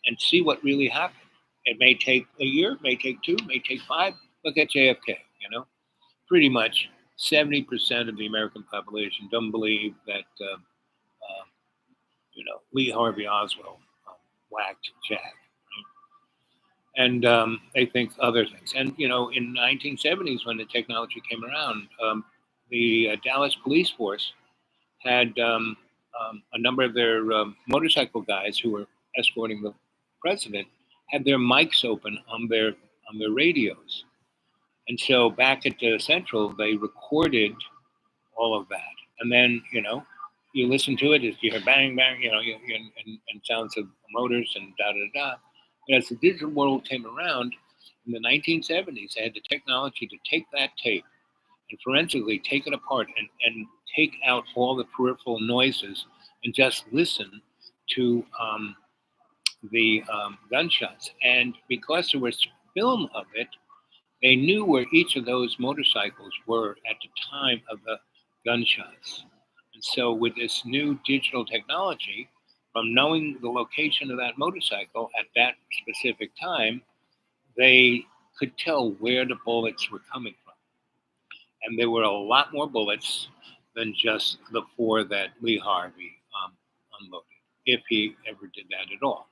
S4: and see what really happened. It may take a year, it may take 2, it may take 5. Look at JFK. Pretty much 70% of the American population don't believe that Lee Harvey Oswald whacked Jack, right? And they think other things. And in the 1970s, when the technology came around, the Dallas police force had a number of their motorcycle guys who were escorting the president had their mics open on their radios. And so back at the Central, they recorded all of that. And then, you listen to it, you hear bang, bang, and sounds of motors and da-da-da. But as the digital world came around, in the 1970s, they had the technology to take that tape and forensically take it apart and take out all the peripheral noises and just listen to the gunshots. And because there was film of it, they knew where each of those motorcycles were at the time of the gunshots. And so with this new digital technology, from knowing the location of that motorcycle at that specific time, they could tell where the bullets were coming from. And there were a lot more bullets than just the 4 that Lee Harvey unloaded, if he ever did that at all.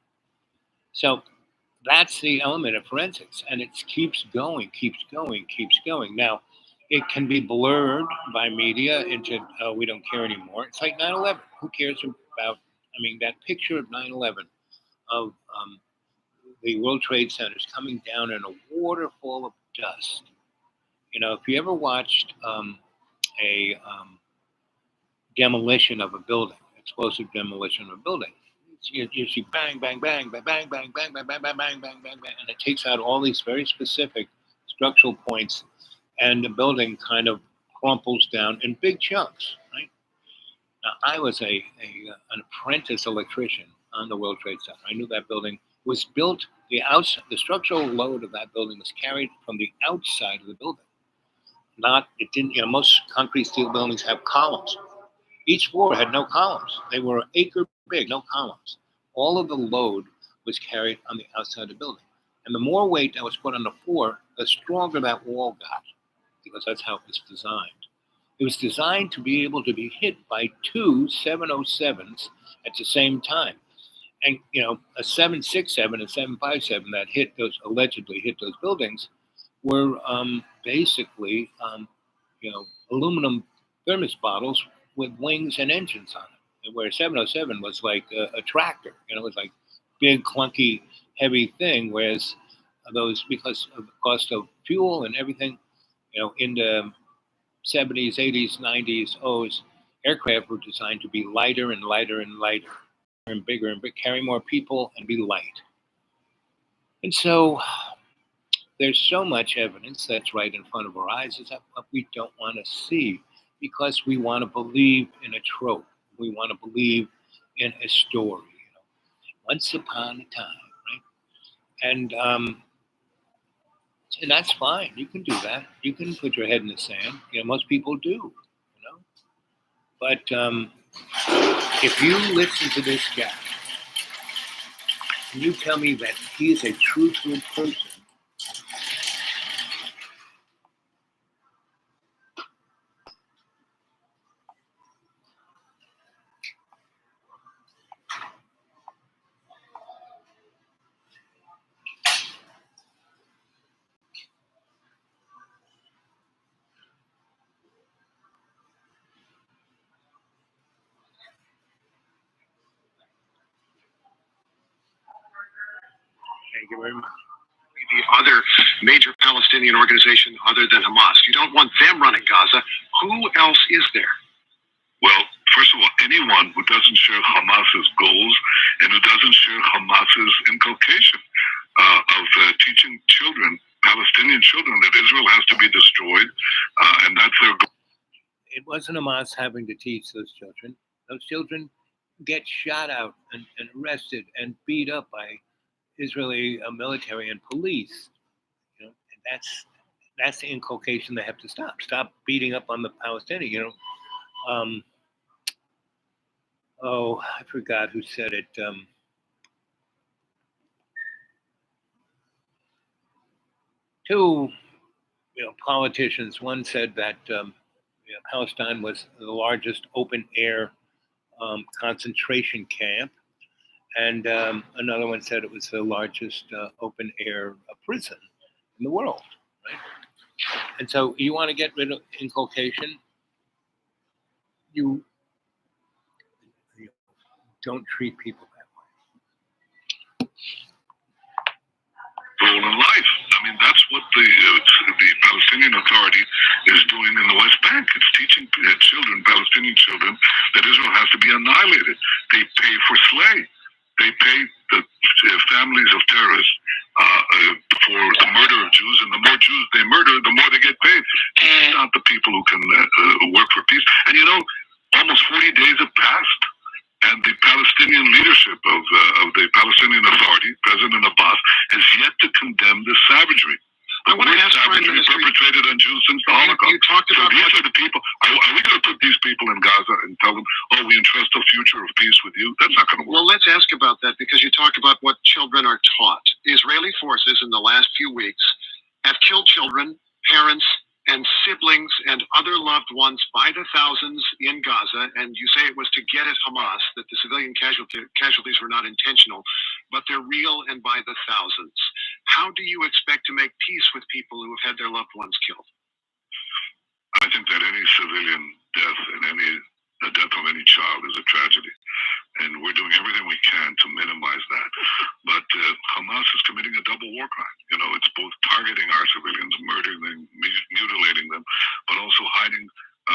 S4: So that's the element of forensics, and it keeps going. Now, it can be blurred by media into, we don't care anymore. It's like 9/11. Who cares about I mean, that picture of 9/11 of the World Trade Centers coming down in a waterfall of dust. You know, if you ever watched a demolition of a building, explosive demolition of a building, you see bang, bang, bang, bang, bang, bang, bang, bang, bang, bang, bang, bang, bang, bang, and it takes out all these very specific structural points, and the building kind of crumples down in big chunks, right? Now, I was an apprentice electrician on the World Trade Center. I knew that building was built. The structural load of that building was carried from the outside of the building. Not it didn't. You know, most concrete steel buildings have columns. Each floor had no columns. They were an acre big, no columns. All of the load was carried on the outside of the building, and the more weight that was put on the floor, the stronger that wall got, because that's how it was designed. It was designed to be able to be hit by two 707s at the same time. And, you know, a 767 and 757 that allegedly hit those buildings were basically, aluminum thermos bottles with wings and engines on it. And where 707 was like a tractor, you know, it was like big, clunky, heavy thing. Whereas those, because of the cost of fuel and everything, you know, in the 70s, 80s, 90s, aircraft were designed to be lighter and lighter and lighter and bigger, carry more people and be light. And so there's so much evidence that's right in front of our eyes is that what we don't want to see, because we want to believe in a trope. We want to believe in a story. You know, once upon a time, right? And that's fine. You can do that. You can put your head in the sand. You know, most people do. You know, but if you listen to this guy and you tell me that he is a truthful person, thank you very much.
S5: The other major Palestinian organization other than Hamas. You don't want them running Gaza. Who else is there? Well, first of all, anyone who doesn't share Hamas's goals and who doesn't share Hamas's inculcation of teaching children, Palestinian children, that Israel has to be destroyed, and that's their goal.
S4: It wasn't Hamas having to teach those children. Those children get shot out and arrested and beat up by Israeli military and police. You know, and that's the inculcation they have to stop. Stop beating up on the Palestinian. You know, I forgot who said it. Two, politicians. One said that Palestine was the largest open air concentration camp, and another one said it was the largest open air prison in the world. Right? And so you want to get rid of inculcation, you don't treat people that way.
S5: Role in life. I mean, that's what the Palestinian Authority is doing in the West Bank. It's teaching children, Palestinian children, that Israel has to be annihilated. They pay for slay. They pay the families of terrorists for the murder of Jews, and the more Jews they murder, the more they get paid. It's not the people who can work for peace. And you know, almost 40 days have passed, and the Palestinian leadership of the Palestinian Authority, President Abbas, has yet to condemn this savagery. I want to ask savagery perpetrated on Jews since the Holocaust. You talked about these are the people. Are we going to put these people in Gaza and tell them, "Oh, we entrust a future of peace with you"? That's not going to work. Well, let's ask about that, because you talk about what children are taught. Israeli forces in the last few weeks have killed children, parents, and siblings and other loved ones by the thousands in Gaza. And you say it was to get at Hamas, that the civilian casualties were not intentional, but they're real and by the thousands. How do you expect to make peace with people who have had their loved ones killed? I think that any civilian death and the death of any child is a tragedy. And we're doing everything we can to minimize that. But Hamas is committing a double war crime. You know, it's both targeting our civilians, murdering them, mutilating them, but also hiding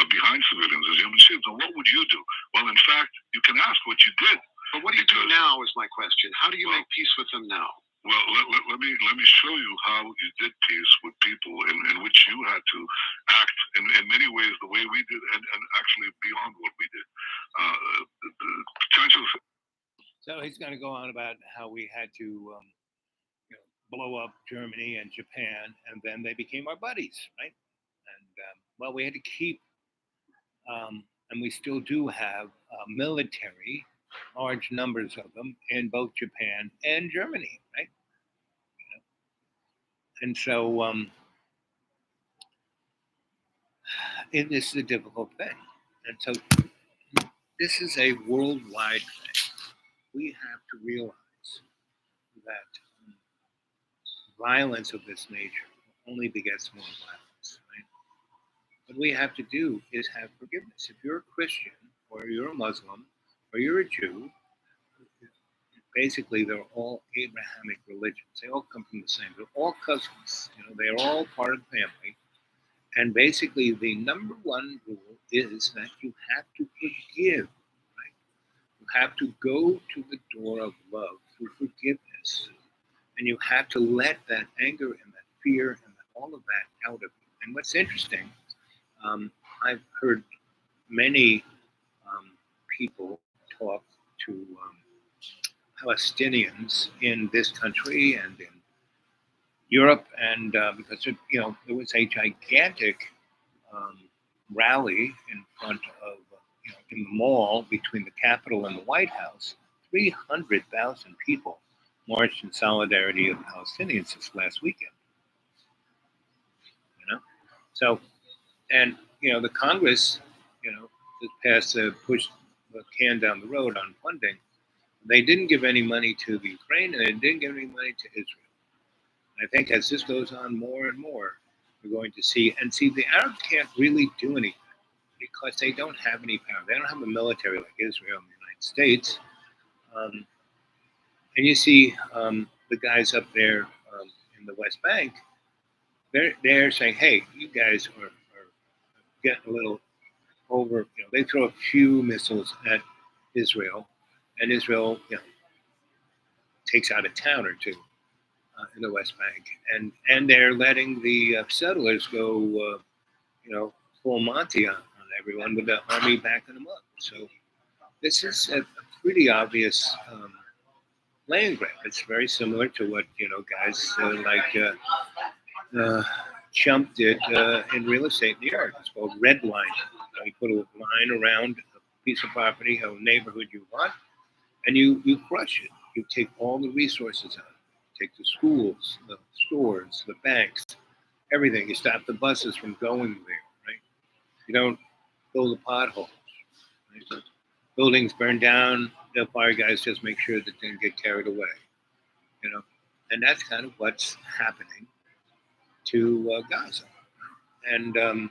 S5: behind civilians as human shields. And what would you do? Well, in fact, you can ask what you did.
S10: But what do you do now is my question. How do you make peace with them now?
S5: Well, let me show you how you did peace with people in which you had to act in many ways the way we did, and actually beyond what we did. The potential.
S4: So he's going to go on about how we had to blow up Germany and Japan, and then they became our buddies, right? And well, we had to keep, and we still do have military, large numbers of them in both Japan and Germany, right? And so this is a difficult thing. And so this is a worldwide thing. We have to realize that violence of this nature only begets more violence, right? What we have to do is have forgiveness. If you're a Christian, or you're a Muslim, or you're a Jew, basically they're all Abrahamic religions. They all come from the same. They're all cousins. You know, they're all part of the family. And basically, the number one rule is that you have to forgive. Right? You have to go to the door of love through forgiveness, and you have to let that anger and that fear and all of that out of you. And what's interesting, I've heard many people talk to Palestinians in this country and in Europe, and because there was a gigantic rally in front of in the mall between the Capitol and the White House. 300,000 people marched in solidarity of Palestinians this last weekend. So, and the Congress, just passed pushed the can down the road on funding. They didn't give any money to the Ukraine, and they didn't give any money to Israel. I think as this goes on more and more, we're going to see the Arabs can't really do anything because they don't have any power. They don't have a military like Israel and the United States. And you see the guys up there in the West Bank, they're saying, hey, you guys are getting a little over. They throw a few missiles at Israel, and Israel takes out a town or two in the West Bank, and they're letting the settlers go, full Monty on everyone with the army backing them up. So this is a pretty obvious land grab. It's very similar to what guys like Chump did in real estate in New York. It's called redlining. You put a line around a piece of property, a neighborhood you want, and you crush it. You take all the resources out. You take the schools, the stores, the banks, everything. You stop the buses from going there, right? You don't fill the potholes. Right? Buildings burn down. The fire guys just make sure that they don't get carried away. And that's kind of what's happening to Gaza. And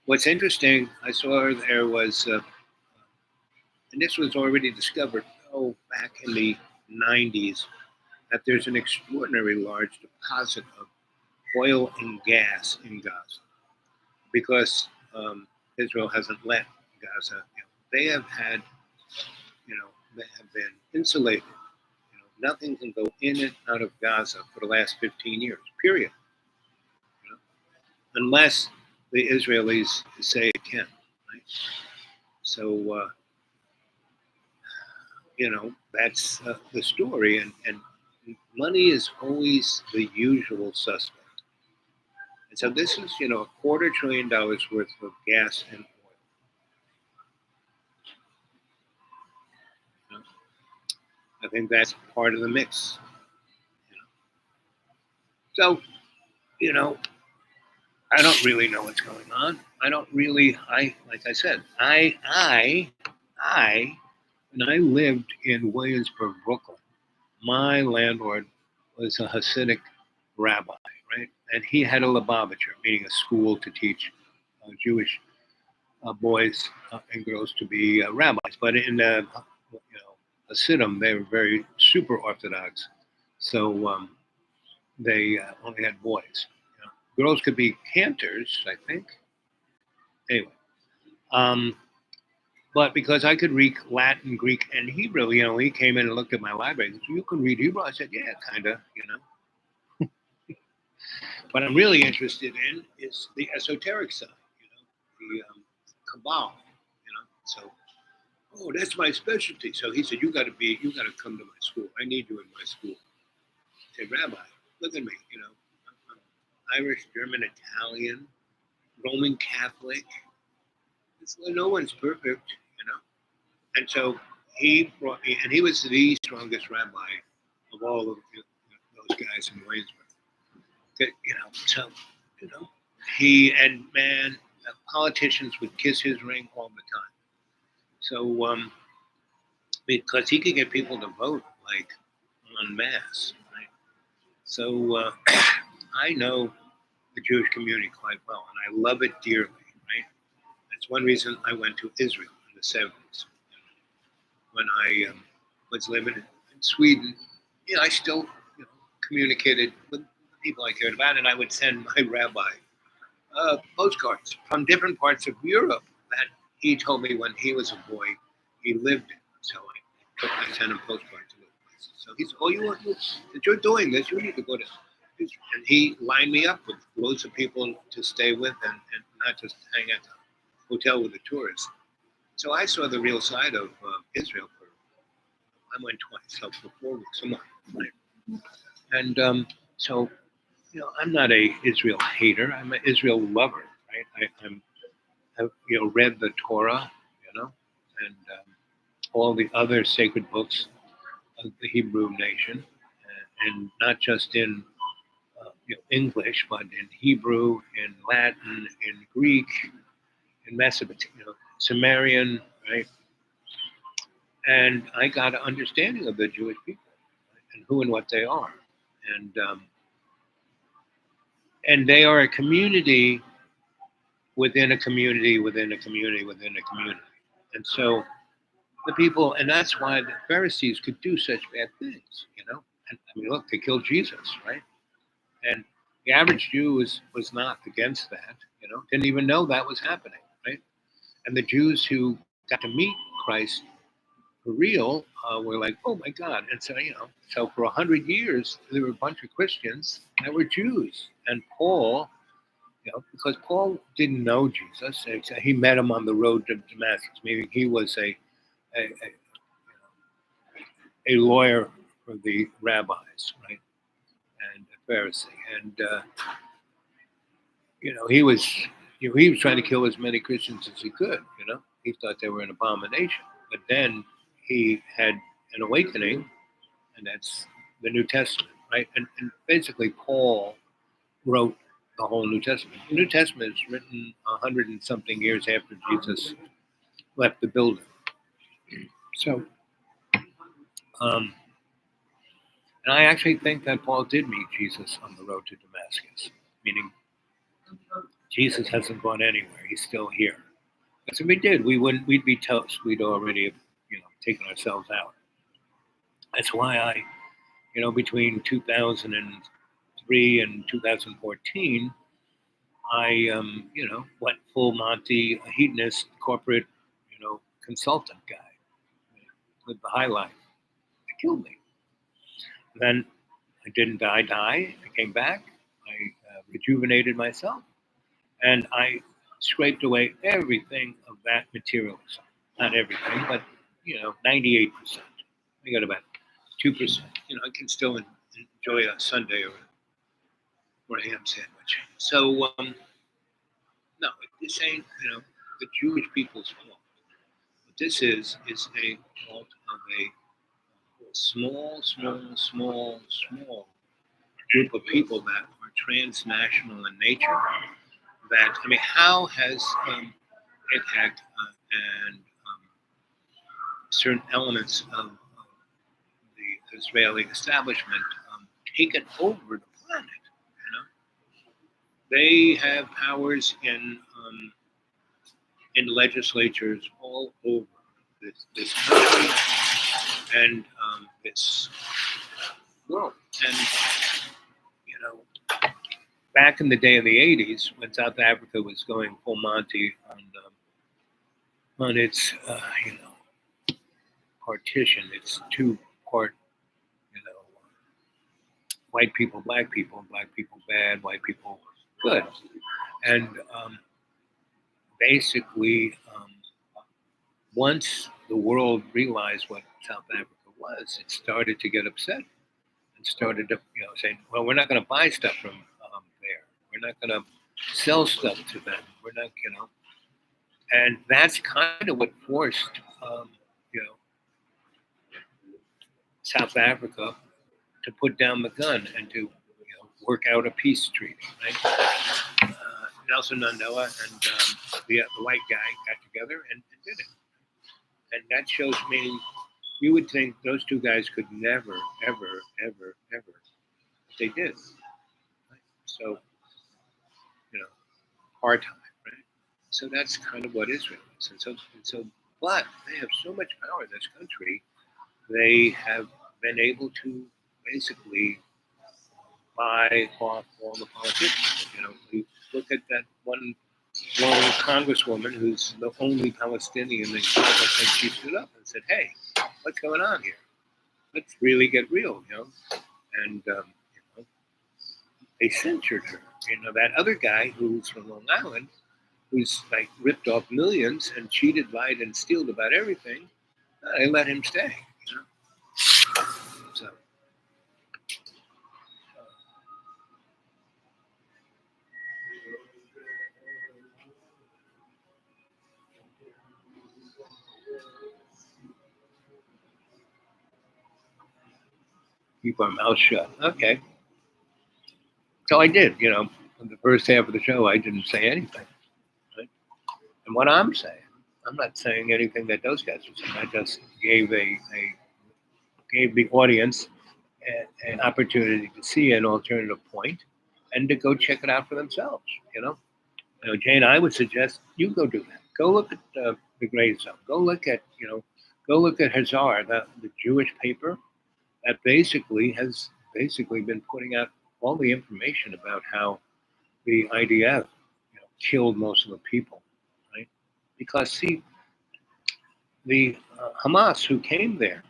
S4: what's interesting, I saw there was, and this was already discovered, back in the 90s, that there's an extraordinary large deposit of oil and gas in Gaza because Israel hasn't let Gaza. They have had, they have been insulated. Nothing can go in and out of Gaza for the last 15 years, period. Unless the Israelis say it can, right? So, that's the story. And money is always the usual suspect. And so this is, $250 billion worth of gas and oil. I think that's part of the mix. So, I don't really know what's going on. Like I said, when I lived in Williamsburg, Brooklyn, my landlord was a Hasidic rabbi, right? And he had a Lubavitcher, meaning a school to teach Jewish boys and girls to be rabbis. But in Hasidim, they were very super orthodox, so they only had boys. Girls could be cantors, I think. Anyway, um, but because I could read Latin, Greek, and Hebrew, he came in and looked at my library. He said, "You can read Hebrew?" I said, "Yeah, kind of." What I'm really interested in is the esoteric side, the Kabbalah, So, oh, that's my specialty. So he said, you got to come to my school. I need you in my school. I said, Rabbi, look at me, I'm Irish, German, Italian, Roman Catholic. No one's perfect. And so he brought me, and he was the strongest rabbi of all of those guys in Waynesburg. So, you know, he and man, politicians would kiss his ring all the time. So, because he could get people to vote like en masse, right? So I know the Jewish community quite well, and I love it dearly, right? That's one reason I went to Israel in the 70s. When I was living in Sweden, I still communicated with people I cared about, and I would send my rabbi postcards from different parts of Europe that he told me when he was a boy he lived in. So I sent him postcards to those places. So he said, if you're doing this, you need to go to Israel. And he lined me up with loads of people to stay with and not just hang at the hotel with the tourists. So I saw the real side of Israel. I went twice, so for 4 weeks, a month. Right? And so, I'm not a Israel hater. I'm an Israel lover, right? I've read the Torah, and all the other sacred books of the Hebrew nation, and not just in English, but in Hebrew, in Latin, in Greek, in Mesopotamia, Sumerian, right? And I got an understanding of the Jewish people, right? And who and what they are, and they are a community within a community within a community within a community, and so the people, and that's why the Pharisees could do such bad things. And I mean, look, they killed Jesus, right? And the average Jew was not against that, didn't even know that was happening, right? And the Jews who got to meet Christ for real were like, oh my God. And so for 100 years, there were a bunch of Christians that were Jews. And Paul, because Paul didn't know Jesus, he met him on the road to Damascus, meaning he was a lawyer for the rabbis, right? And a Pharisee. And, he was trying to kill as many Christians as he could, He thought they were an abomination. But then he had an awakening, and that's the New Testament, right? And basically, Paul wrote the whole New Testament. The New Testament is written 100 and something years after Jesus left the building. So, and I actually think that Paul did meet Jesus on the road to Damascus, meaning Jesus hasn't gone anywhere. He's still here. Because if we did, we'd be toast. We'd already have, taken ourselves out. That's why I, between 2003 and 2014, I, went full Monty, a hedonist corporate, consultant guy with the high life. It killed me. Then I didn't die. I came back. I rejuvenated myself, and I scraped away everything of that materialism. Not everything, but 98%. I got about 2%. I can still enjoy a Sunday or a ham sandwich. So no, this ain't the Jewish people's fault. What this is a fault of a small group of people that are transnational in nature. That, I mean, how has AIPAC and certain elements of the Israeli establishment taken over the planet? They have powers in legislatures all over this country and this world. And, back in the day of the 80s, when South Africa was going full Monty on its, partition, its two-part, white people, black people bad, white people good. And basically, once the world realized what South Africa was, it started to get upset and started to, say, well, we're not going to buy stuff from there. We're not going to sell stuff to them. We're not, and that's kind of what forced, South Africa to put down the gun and to work out a peace treaty. Right? Nelson Mandela and the white guy got together and did it. And that shows me, you would think those two guys could never, ever, ever, ever. They did. Right? So, hard time, right? So that's kind of what Israel is. And so, but they have so much power in this country, they have been able to basically buy off all the politicians. We look at that one congresswoman who's the only Palestinian in Congress, and she stood up and said, "Hey, what's going on here? Let's really get real," And they censored her. That other guy who's from Long Island, who's like ripped off millions and cheated, lied, and stealed about everything, they let him stay. So. Keep our mouth shut. Okay. So I did, in the first half of the show, I didn't say anything. Right? And what I'm saying, I'm not saying anything that those guys are saying. I just gave gave the audience an opportunity to see an alternative point and to go check it out for themselves. Jane, I would suggest you go do that. Go look at the Gray Zone. Go look at Hazar, the Jewish paper that basically has been putting out all the information about how the IDF killed most of the people, right? Because see, the Hamas who came there,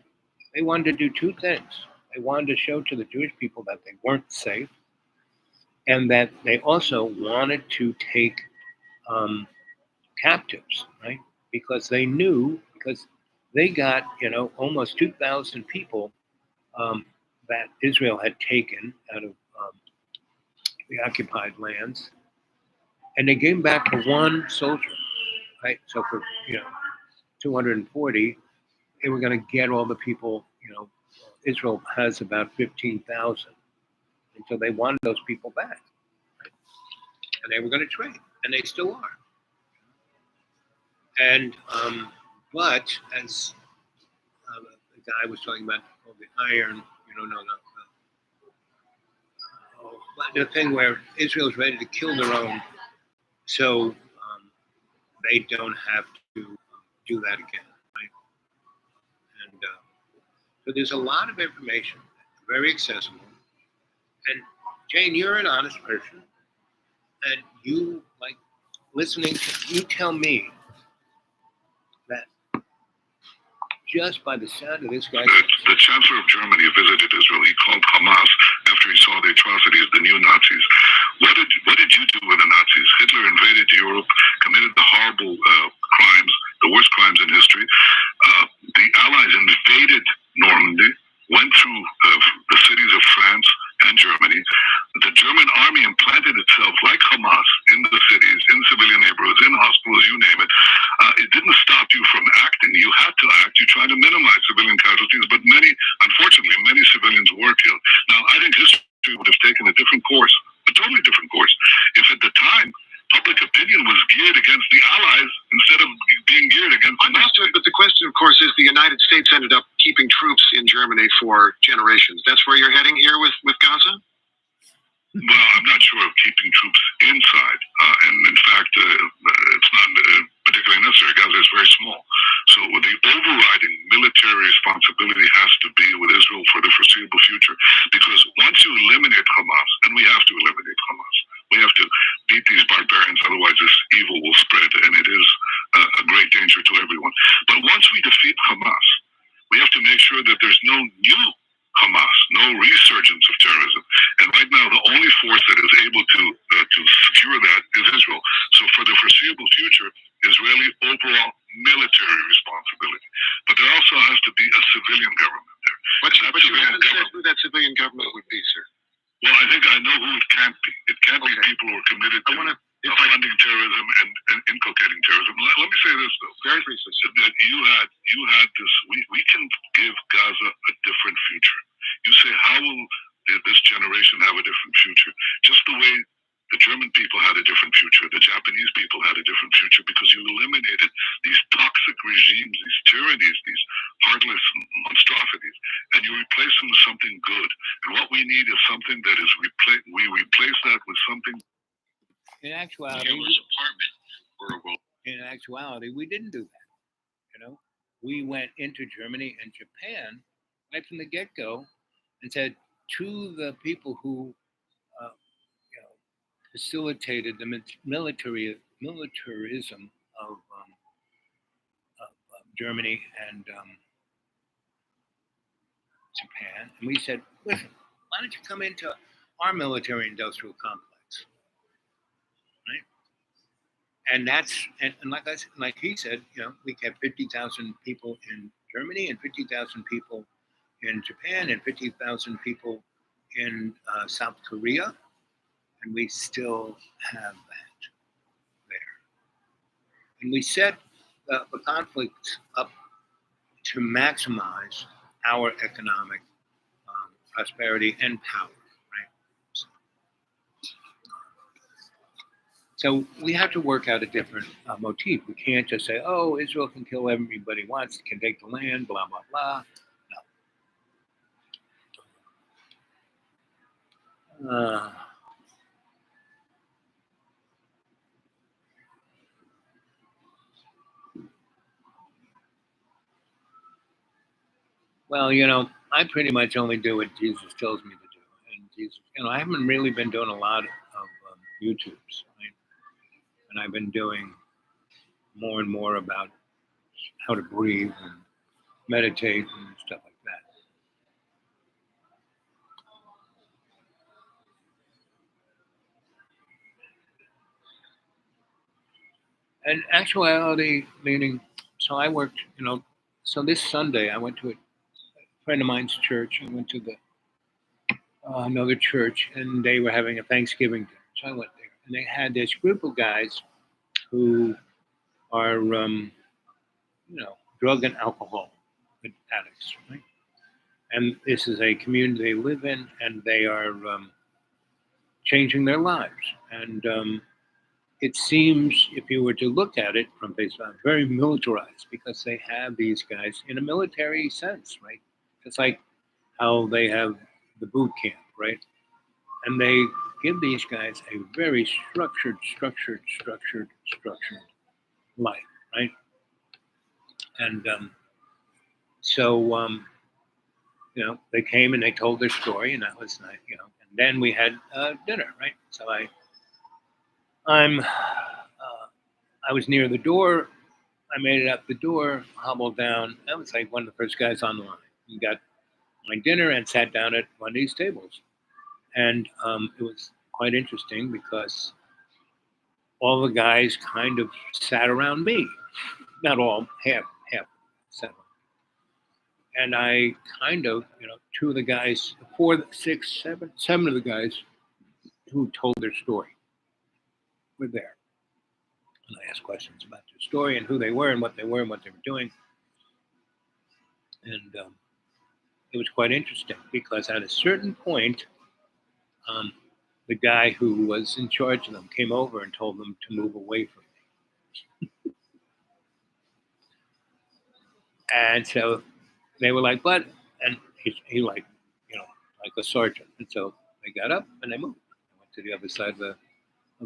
S4: they wanted to do two things. They wanted to show to the Jewish people that they weren't safe, and that they also wanted to take captives, right? Because they knew, because they got almost 2,000 people that Israel had taken out of the occupied lands, and they gave back for one soldier, right? So for 240, they were going to get all the people. Israel has about 15,000, and so they wanted those people back, right? And they were going to trade, and they still are. And but as the guy was talking about, the iron, the thing where Israel's ready to kill their own, so they don't have to do that again, right? And so there's a lot of information, very accessible. And Jane, you're an honest person, and you like listening. You tell me that just by the sound of this guy.
S10: The Chancellor of Germany visited Israel. He called Hamas after he saw the atrocities, the neo-Nazis. What did you do with the Nazis? Hitler invaded Europe, committed the horrible crimes, the worst crimes in history. The Allies invaded Normandy, went through the cities of France and Germany. The German army implanted itself like Hamas in the cities, in civilian neighborhoods, in hospitals, you name it. It didn't stop you from acting. You had to act. You tried to minimize civilian casualties, but unfortunately, many civilians were killed. Now, I think history would have taken a different course, a totally different course, if at the time public opinion was geared against the Allies instead of being geared against the Nazis.
S5: But the question, of course, is the United States ended up keeping troops in Germany for generations. That's where you're heading here with Gaza?
S10: Well, I'm not sure of keeping troops inside. And in fact, it's not particularly I know who it can't be. It can't be people who are committed to funding terrorism and inculcating terrorism. Let me say this though, very briefly, so that you had this. We can give Gaza a different future. You say, how will this generation have a different future? Just the way the German people had a different future, the Japanese people had a different future, because you eliminated these toxic regimes, these tyrannies, these heartless monstrosities, and you replace them with something good. And what we need is something that is we replace that with something.
S4: In actuality, we didn't do that. You know, we went into Germany and Japan right from the get-go and said to the people who facilitated the militarism of Germany and Japan, and we said, listen, why don't you come into our military-industrial complex, right? And that's and like he said, we kept 50,000 people in Germany and 50,000 people in Japan and 50,000 people in South Korea, and we still have that there. And we set the conflicts up to maximize our economic prosperity and power, right? So we have to work out a different motif. We can't just say, oh, Israel can kill everybody it wants, can take the land, blah, blah, blah. No. Well, I pretty much only do what Jesus tells me to do. And Jesus, I haven't really been doing a lot of YouTubes, right? And I've been doing more and more about how to breathe and meditate and stuff like that. And actuality, meaning, so I worked, so this Sunday I went to a friend of mine's church. I went to another church, and they were having a Thanksgiving dinner. So I went there, and they had this group of guys who are, drug and alcohol addicts, right? And this is a community they live in, and they are changing their lives. And it seems, if you were to look at it from face value, very militarized, because they have these guys in a military sense, right? It's like how they have the boot camp, right? And they give these guys a very structured life, right? And so they came and they told their story, and that was nice, And then we had dinner, right? So I was near the door. I made it up the door, hobbled down. I was like one of the first guys on the line. We got my dinner and sat down at one of these tables. And it was quite interesting because all the guys kind of sat around me. Not all, half sat around. And I kind of, two of the guys, 4, 6, 7 of the guys who told their story were there. And I asked questions about their story and who they were and what they were doing. And it was quite interesting because at a certain point, the guy who was in charge of them came over and told them to move away from me. And so they were like, "What?" And he like, like a sergeant. And so they got up and they moved. I went to the other side of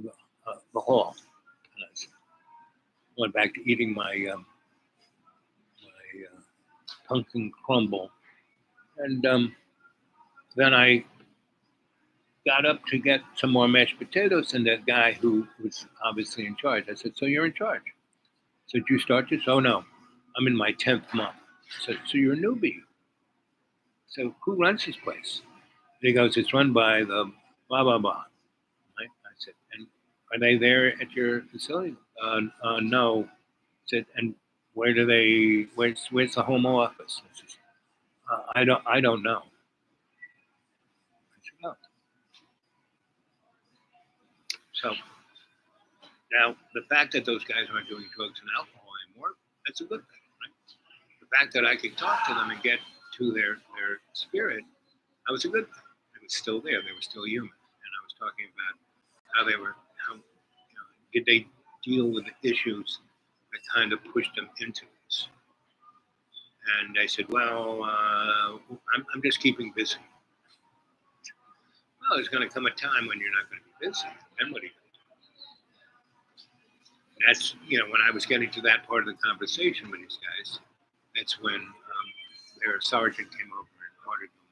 S4: the hall, and I went back to eating my pumpkin crumble. And then I got up to get some more mashed potatoes, and the guy who was obviously in charge, I said, "So you're in charge?" So did you start this? "Oh no, I'm in my 10th month." I said, "So you're a newbie. So who runs this place?" And he goes, "It's run by the blah blah blah." Right? I said, "And are they there at your facility?" No. I said, "And where do they? Where's the home office?" I said, I don't know. I said, "No." So now the fact that those guys aren't doing drugs and alcohol anymore, that's a good thing, right? The fact that I could talk to them and get to their spirit, that was a good thing. It was still there. They were still human. And I was talking about how did they deal with the issues that kind of pushed them into this. And I said, well, I'm just keeping busy. Well, there's going to come a time when you're not going to be busy. Then what do you do? That's, when I was getting to that part of the conversation with these guys, that's when their sergeant came over and ordered them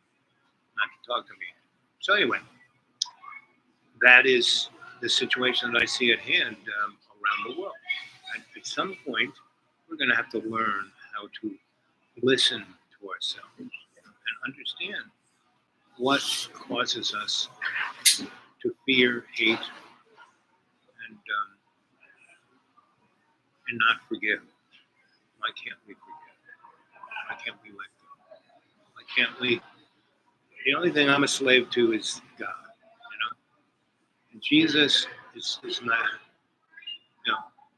S4: not to talk to me. So anyway, that is the situation that I see at hand around the world. At some point, we're going to have to learn how to listen to ourselves and understand what causes us to fear, hate, and not forgive. Why can't we forgive? Why can't we let go? Why can't we? The only thing I'm a slave to is God, And Jesus is not,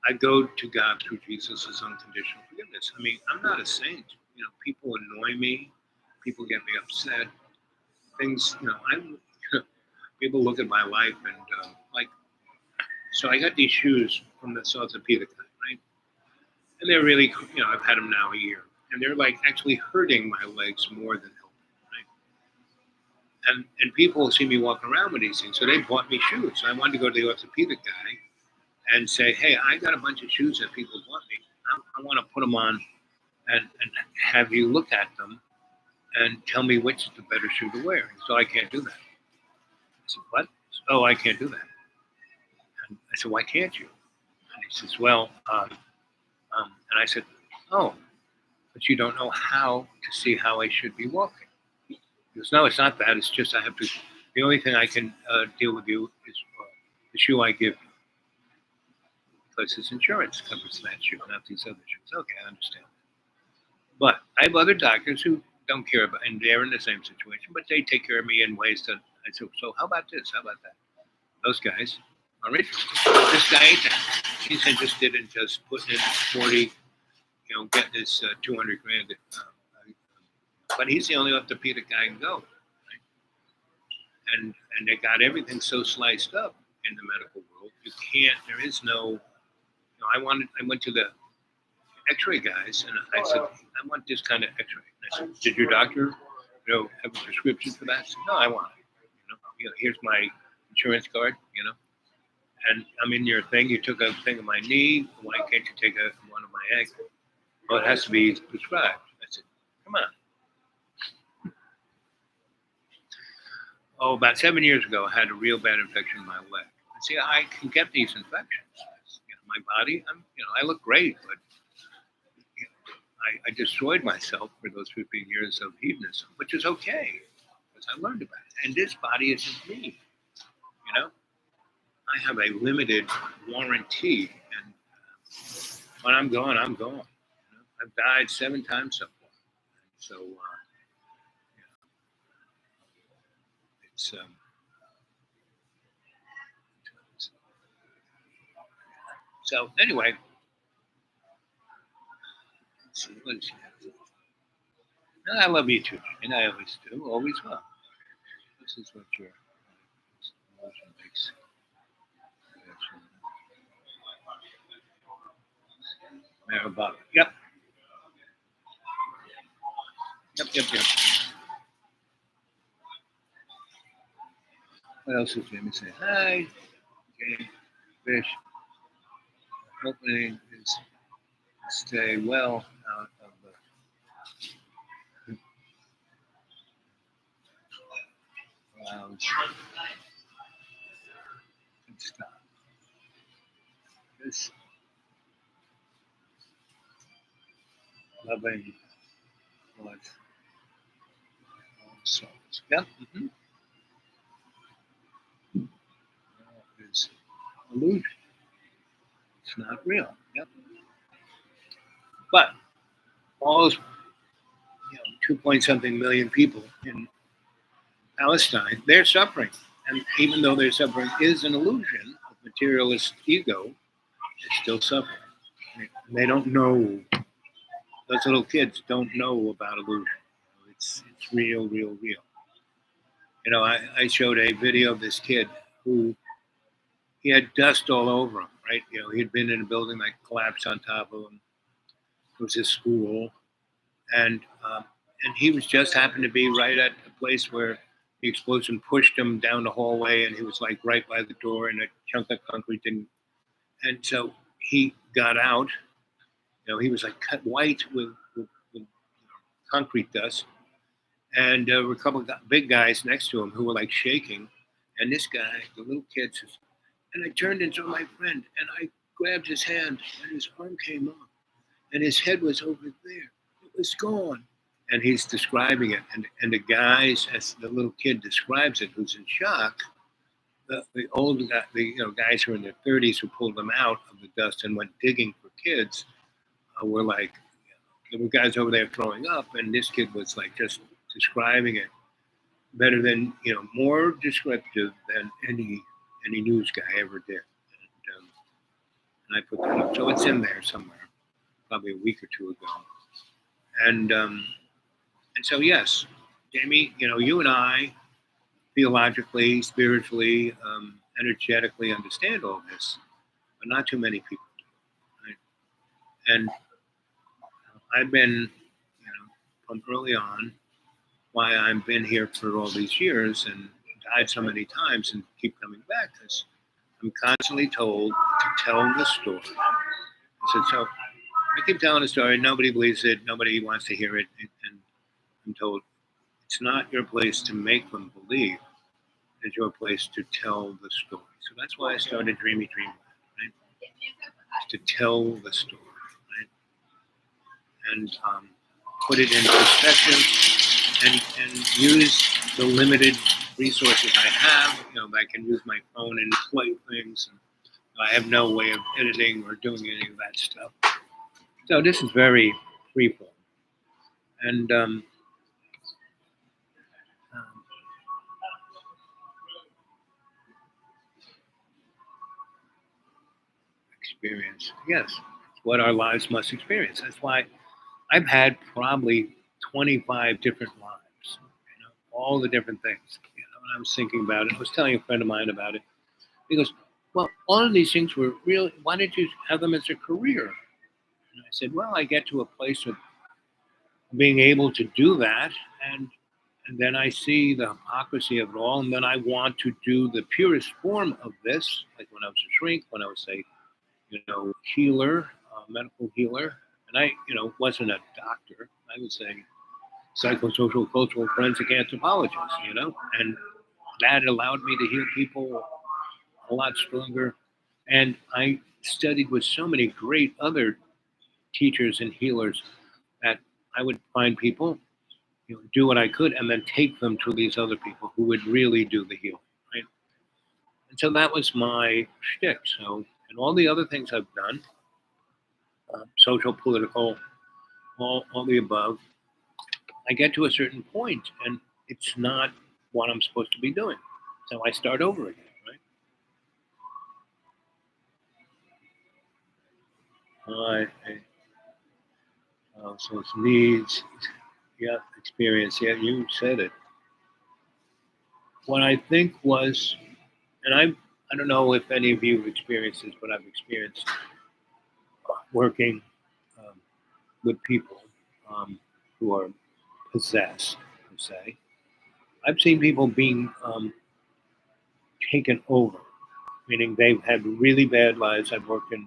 S4: I go to God through Jesus' unconditional forgiveness. I mean, I'm not a saint. People annoy me. People get me upset. Things, people look at my life and so I got these shoes from the orthopedic guy, right? And they're really, I've had them now a year, and they're like actually hurting my legs more than helping, right? And people see me walking around with these things, so they bought me shoes. So I wanted to go to the orthopedic guy and say, hey, I got a bunch of shoes that people bought me. I want to put them on and have you look at them and tell me which is the better shoe to wear. So I can't do that. I said, what? Oh, I can't do that. And I said, why can't you? And he says, well, and I said, oh, but you don't know how to see how I should be walking. He goes, no, it's not that. It's just I have to, the only thing I can deal with you is the shoe I give you. Because his insurance covers that shoe, not these other shoes. Okay, I understand. But I have other doctors who don't care about, and they're in the same situation, but they take care of me in ways that I said, so how about this? How about that? Those guys are interested. This guy ain't that. He's interested in just putting in 40, getting this 200 grand. But he's the only orthopedic guy can go. Right? And they got everything so sliced up in the medical world. You can't, there is no, I went to the x-ray guys and I said, I want this kind of x-ray. And I said, did your doctor, have a prescription for that? I said, no, I want it. Here's my insurance card, and I'm in your thing. You took a thing of my knee. Why can't you take one of my ankle? Well, it has to be prescribed. I said, come on. Oh, about 7 years ago, I had a real bad infection in my leg. See, I can get these infections. My body, I look great, but I destroyed myself for those 15 years of hedonism, which is okay, because I learned about it. And this body isn't me, I have a limited warranty, and when I'm gone, I'm gone. I've died 7 times so far, so it's so anyway. Let's see, what is she? And I love you too, and I always do, always will. This is what your emotion makes. Marababa. Yep. What else is let me say? Hi. Okay. Fish. Hoping is stay well out of the clouds and stuff. This loving was all souls. Yep. Mm-hmm. Is illusion. It's not real. Yep. But all those 2-point-something million people in Palestine, they're suffering. And even though their suffering is an illusion of materialist ego is still suffering. And they don't know. Those little kids don't know about illusion. It's real, real, real. I showed a video of this kid who he had dust all over him, right? He'd been in a building that collapsed on top of him. It was his school, and he was just happened to be right at the place where the explosion pushed him down the hallway, and he was like right by the door, and a chunk of concrete didn't. And so he got out. He was like cut white with concrete dust, and there were a couple of big guys next to him who were like shaking, and this guy, the little kid, says, and I turned and saw my friend, and I grabbed his hand, and his arm came up, and his head was over there. It was gone. And he's describing it. And the guys, as the little kid describes it, who's in shock, the old guy, guys who are in their 30s who pulled them out of the dust and went digging for kids, were like, there were guys over there throwing up, and this kid was like just describing it better than, more descriptive than any news guy ever did. And I put that up. So it's in there somewhere, probably a week or two ago. And so, yes, Jamie, you and I theologically, spiritually, energetically understand all this, but not too many people do. Right? And I've been, from early on, why I've been here for all these years and died so many times and keep coming back, because I'm constantly told to tell the story. I said, so I keep telling the story, nobody believes it, nobody wants to hear it, and I'm told it's not your place to make them believe, it's your place to tell the story. So that's why I started Dreamy Dreamland, right? To tell the story, right? And put it in perspective and use the limited resources I have. I can use my phone and play things. And I have no way of editing or doing any of that stuff. So this is very freeform. And experience, yes, it's what our lives must experience. That's why I've had probably 25 different lives, all the different things. And I was thinking about it. I was telling a friend of mine about it. He goes, well, all of these things were real. Why didn't you have them as a career? And I said, well, I get to a place of being able to do that, and then I see the hypocrisy of it all, and then I want to do the purest form of this, like when I was a shrink, when I was a healer, medical healer, and I wasn't a doctor. I was a psychosocial cultural forensic anthropologist, and that allowed me to heal people a lot stronger. And I studied with so many great other teachers and healers that I would find people, do what I could, and then take them to these other people who would really do the healing, right? And so that was my shtick. So, and all the other things I've done, social, political, all the above, I get to a certain point, and it's not what I'm supposed to be doing. So I start over again, right? So it's needs, yeah, experience. Yeah, you said it. What I think was, and I don't know if any of you have experienced this, but I've experienced working with people who are possessed, per se. I've seen people being taken over, meaning they've had really bad lives. I've worked in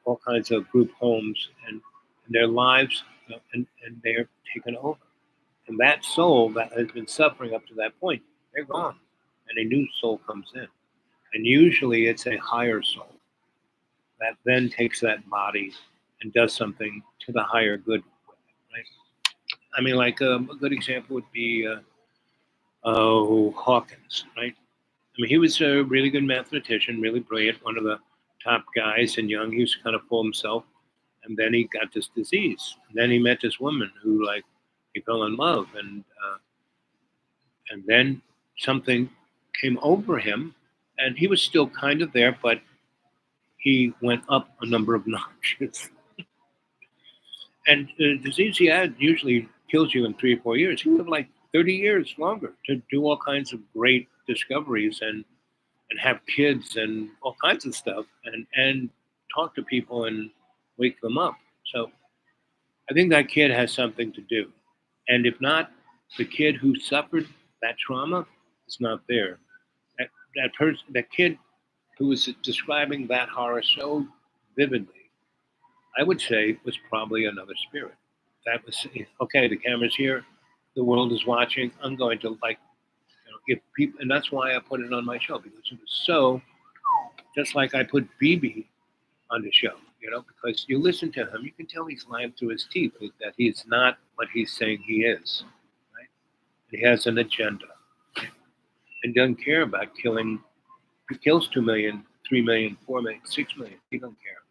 S4: all kinds of group homes, and their lives, and they're taken over. And that soul that has been suffering up to that point, they're gone, and a new soul comes in. And usually it's a higher soul that then takes that body and does something to the higher good with it, right? I mean, like a good example would be Hawkins, right? I mean, he was a really good mathematician, really brilliant, one of the top guys and young. He was kind of full of himself. And then he got this disease. And then he met this woman who, like, he fell in love. And then something came over him, And he was still kind of there, but he went up a number of notches. And the disease he had usually kills you in 3 or 4 years. He lived like 30 years longer to do all kinds of great discoveries and have kids and all kinds of stuff and talk to people and wake them up. So I think that kid has something to do. And if not, the kid who suffered that trauma is not there. That kid who was describing that horror so vividly, I would say was probably another spirit. That was okay. The camera's here, the world is watching. I'm going to if people, and that's why I put it on my show because it was so just like I put BB on the show. Because you listen to him, you can tell he's lying through his teeth that he's not what he's saying he is. Right? He has an agenda and doesn't care about killing. He kills 2 million, 3 million, 4 million, 6 million. He don't care.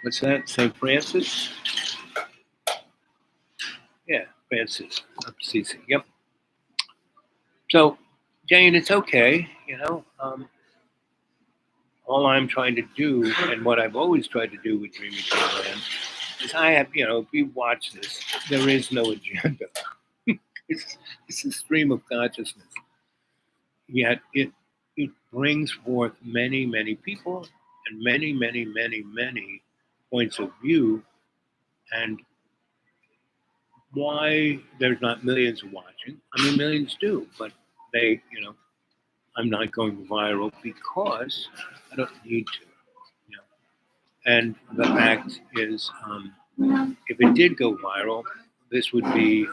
S4: What's that? St. Francis? Yeah, Francis of Assisi. Yep. So, Jane, it's okay. All I'm trying to do, and what I've always tried to do with Dreamy Dreamland, is I have, if you watch this, there is no agenda. it's a stream of consciousness. Yet it brings forth many, many people and many, many, many, many points of view, and why there's not millions watching. I mean, millions do, but they, I'm not going viral because I don't need to. And the fact is, if it did go viral, this would be,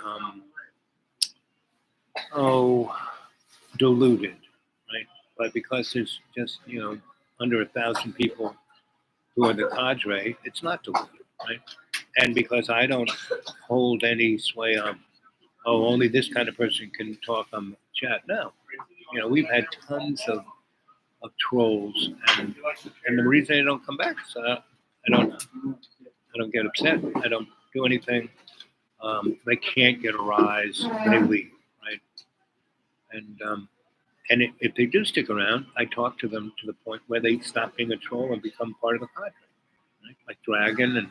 S4: diluted, right? But because there's just, under 1,000 people who are the cadre, it's not diluted, right? And because I don't hold any sway on, only this kind of person can talk on the chat. No, we've had tons of trolls, and the reason they don't come back is I don't get upset. I don't do anything. They can't get a rise. They leave, right? And if they do stick around, I talk to them to the point where they stop being a troll and become part of the cadre, right? Like Dragon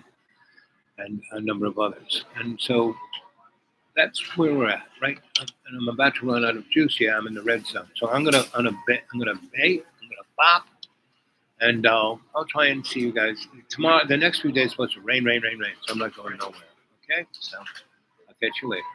S4: and a number of others. And so that's where we're at, right? And I'm about to run out of juice. Yeah, I'm in the red zone. So I'm gonna bait, I'm gonna bop, and I'll try and see you guys tomorrow. The next few days supposed to rain. So I'm not going nowhere. Okay, so I'll catch you later.